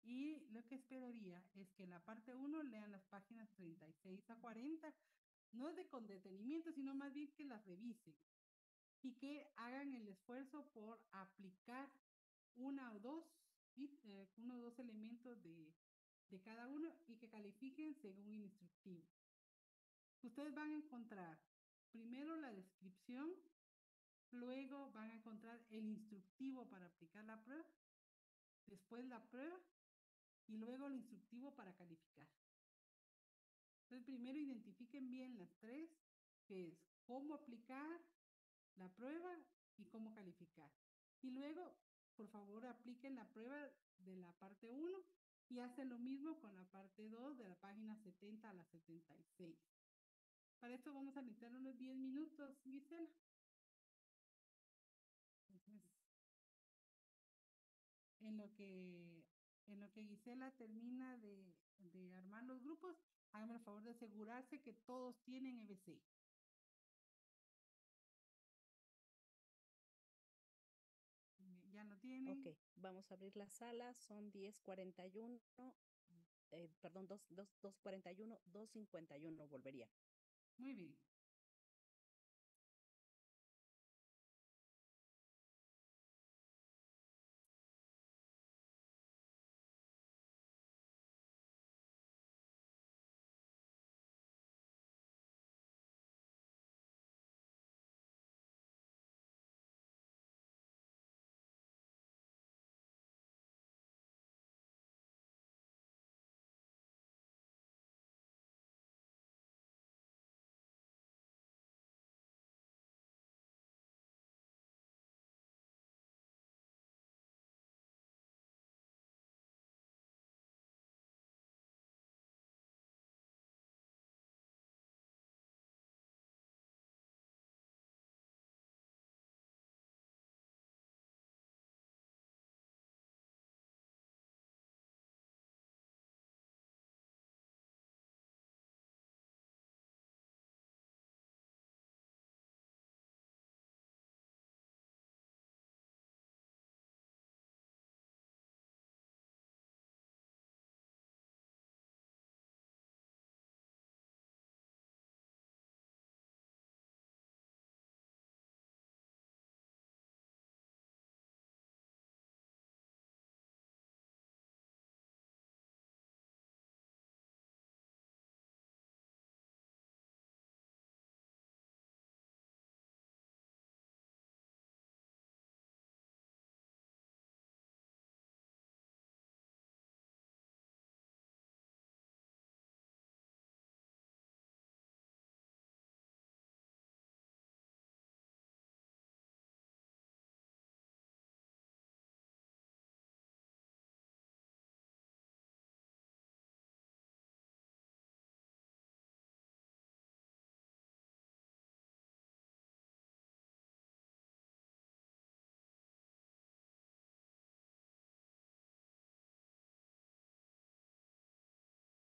Y lo que esperaría es que en la parte 1 lean las páginas 36 a 40, no es de con detenimiento, sino más bien que las revisen y que hagan el esfuerzo por aplicar uno o dos elementos de cada uno y que califiquen según el instructivo. Ustedes van a encontrar primero la descripción, luego van a encontrar el instructivo para aplicar la prueba, después la prueba y luego el instructivo para calificar. Entonces, primero identifiquen bien las tres, que es cómo aplicar la prueba y cómo calificar. Y luego, por favor, apliquen la prueba de la parte 1 y hacen lo mismo con la parte 2 de la página 70 a la 76. Para esto vamos a necesitar unos 10 minutos, Gisela. Entonces, en lo que, en lo que Gisela termina de armar los grupos, háganme el favor de asegurarse que todos tienen EBC. ¿Ya no tienen? Ok, vamos a abrir la sala, son 10:41, perdón, 2:41, 2:51 volvería. Muy bien.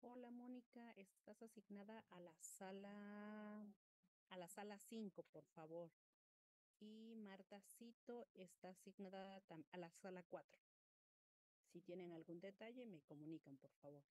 Hola, Mónica, estás asignada a la sala 5, por favor. Y Marta Cito está asignada a la sala 4. Si tienen algún detalle, me comunican, por favor.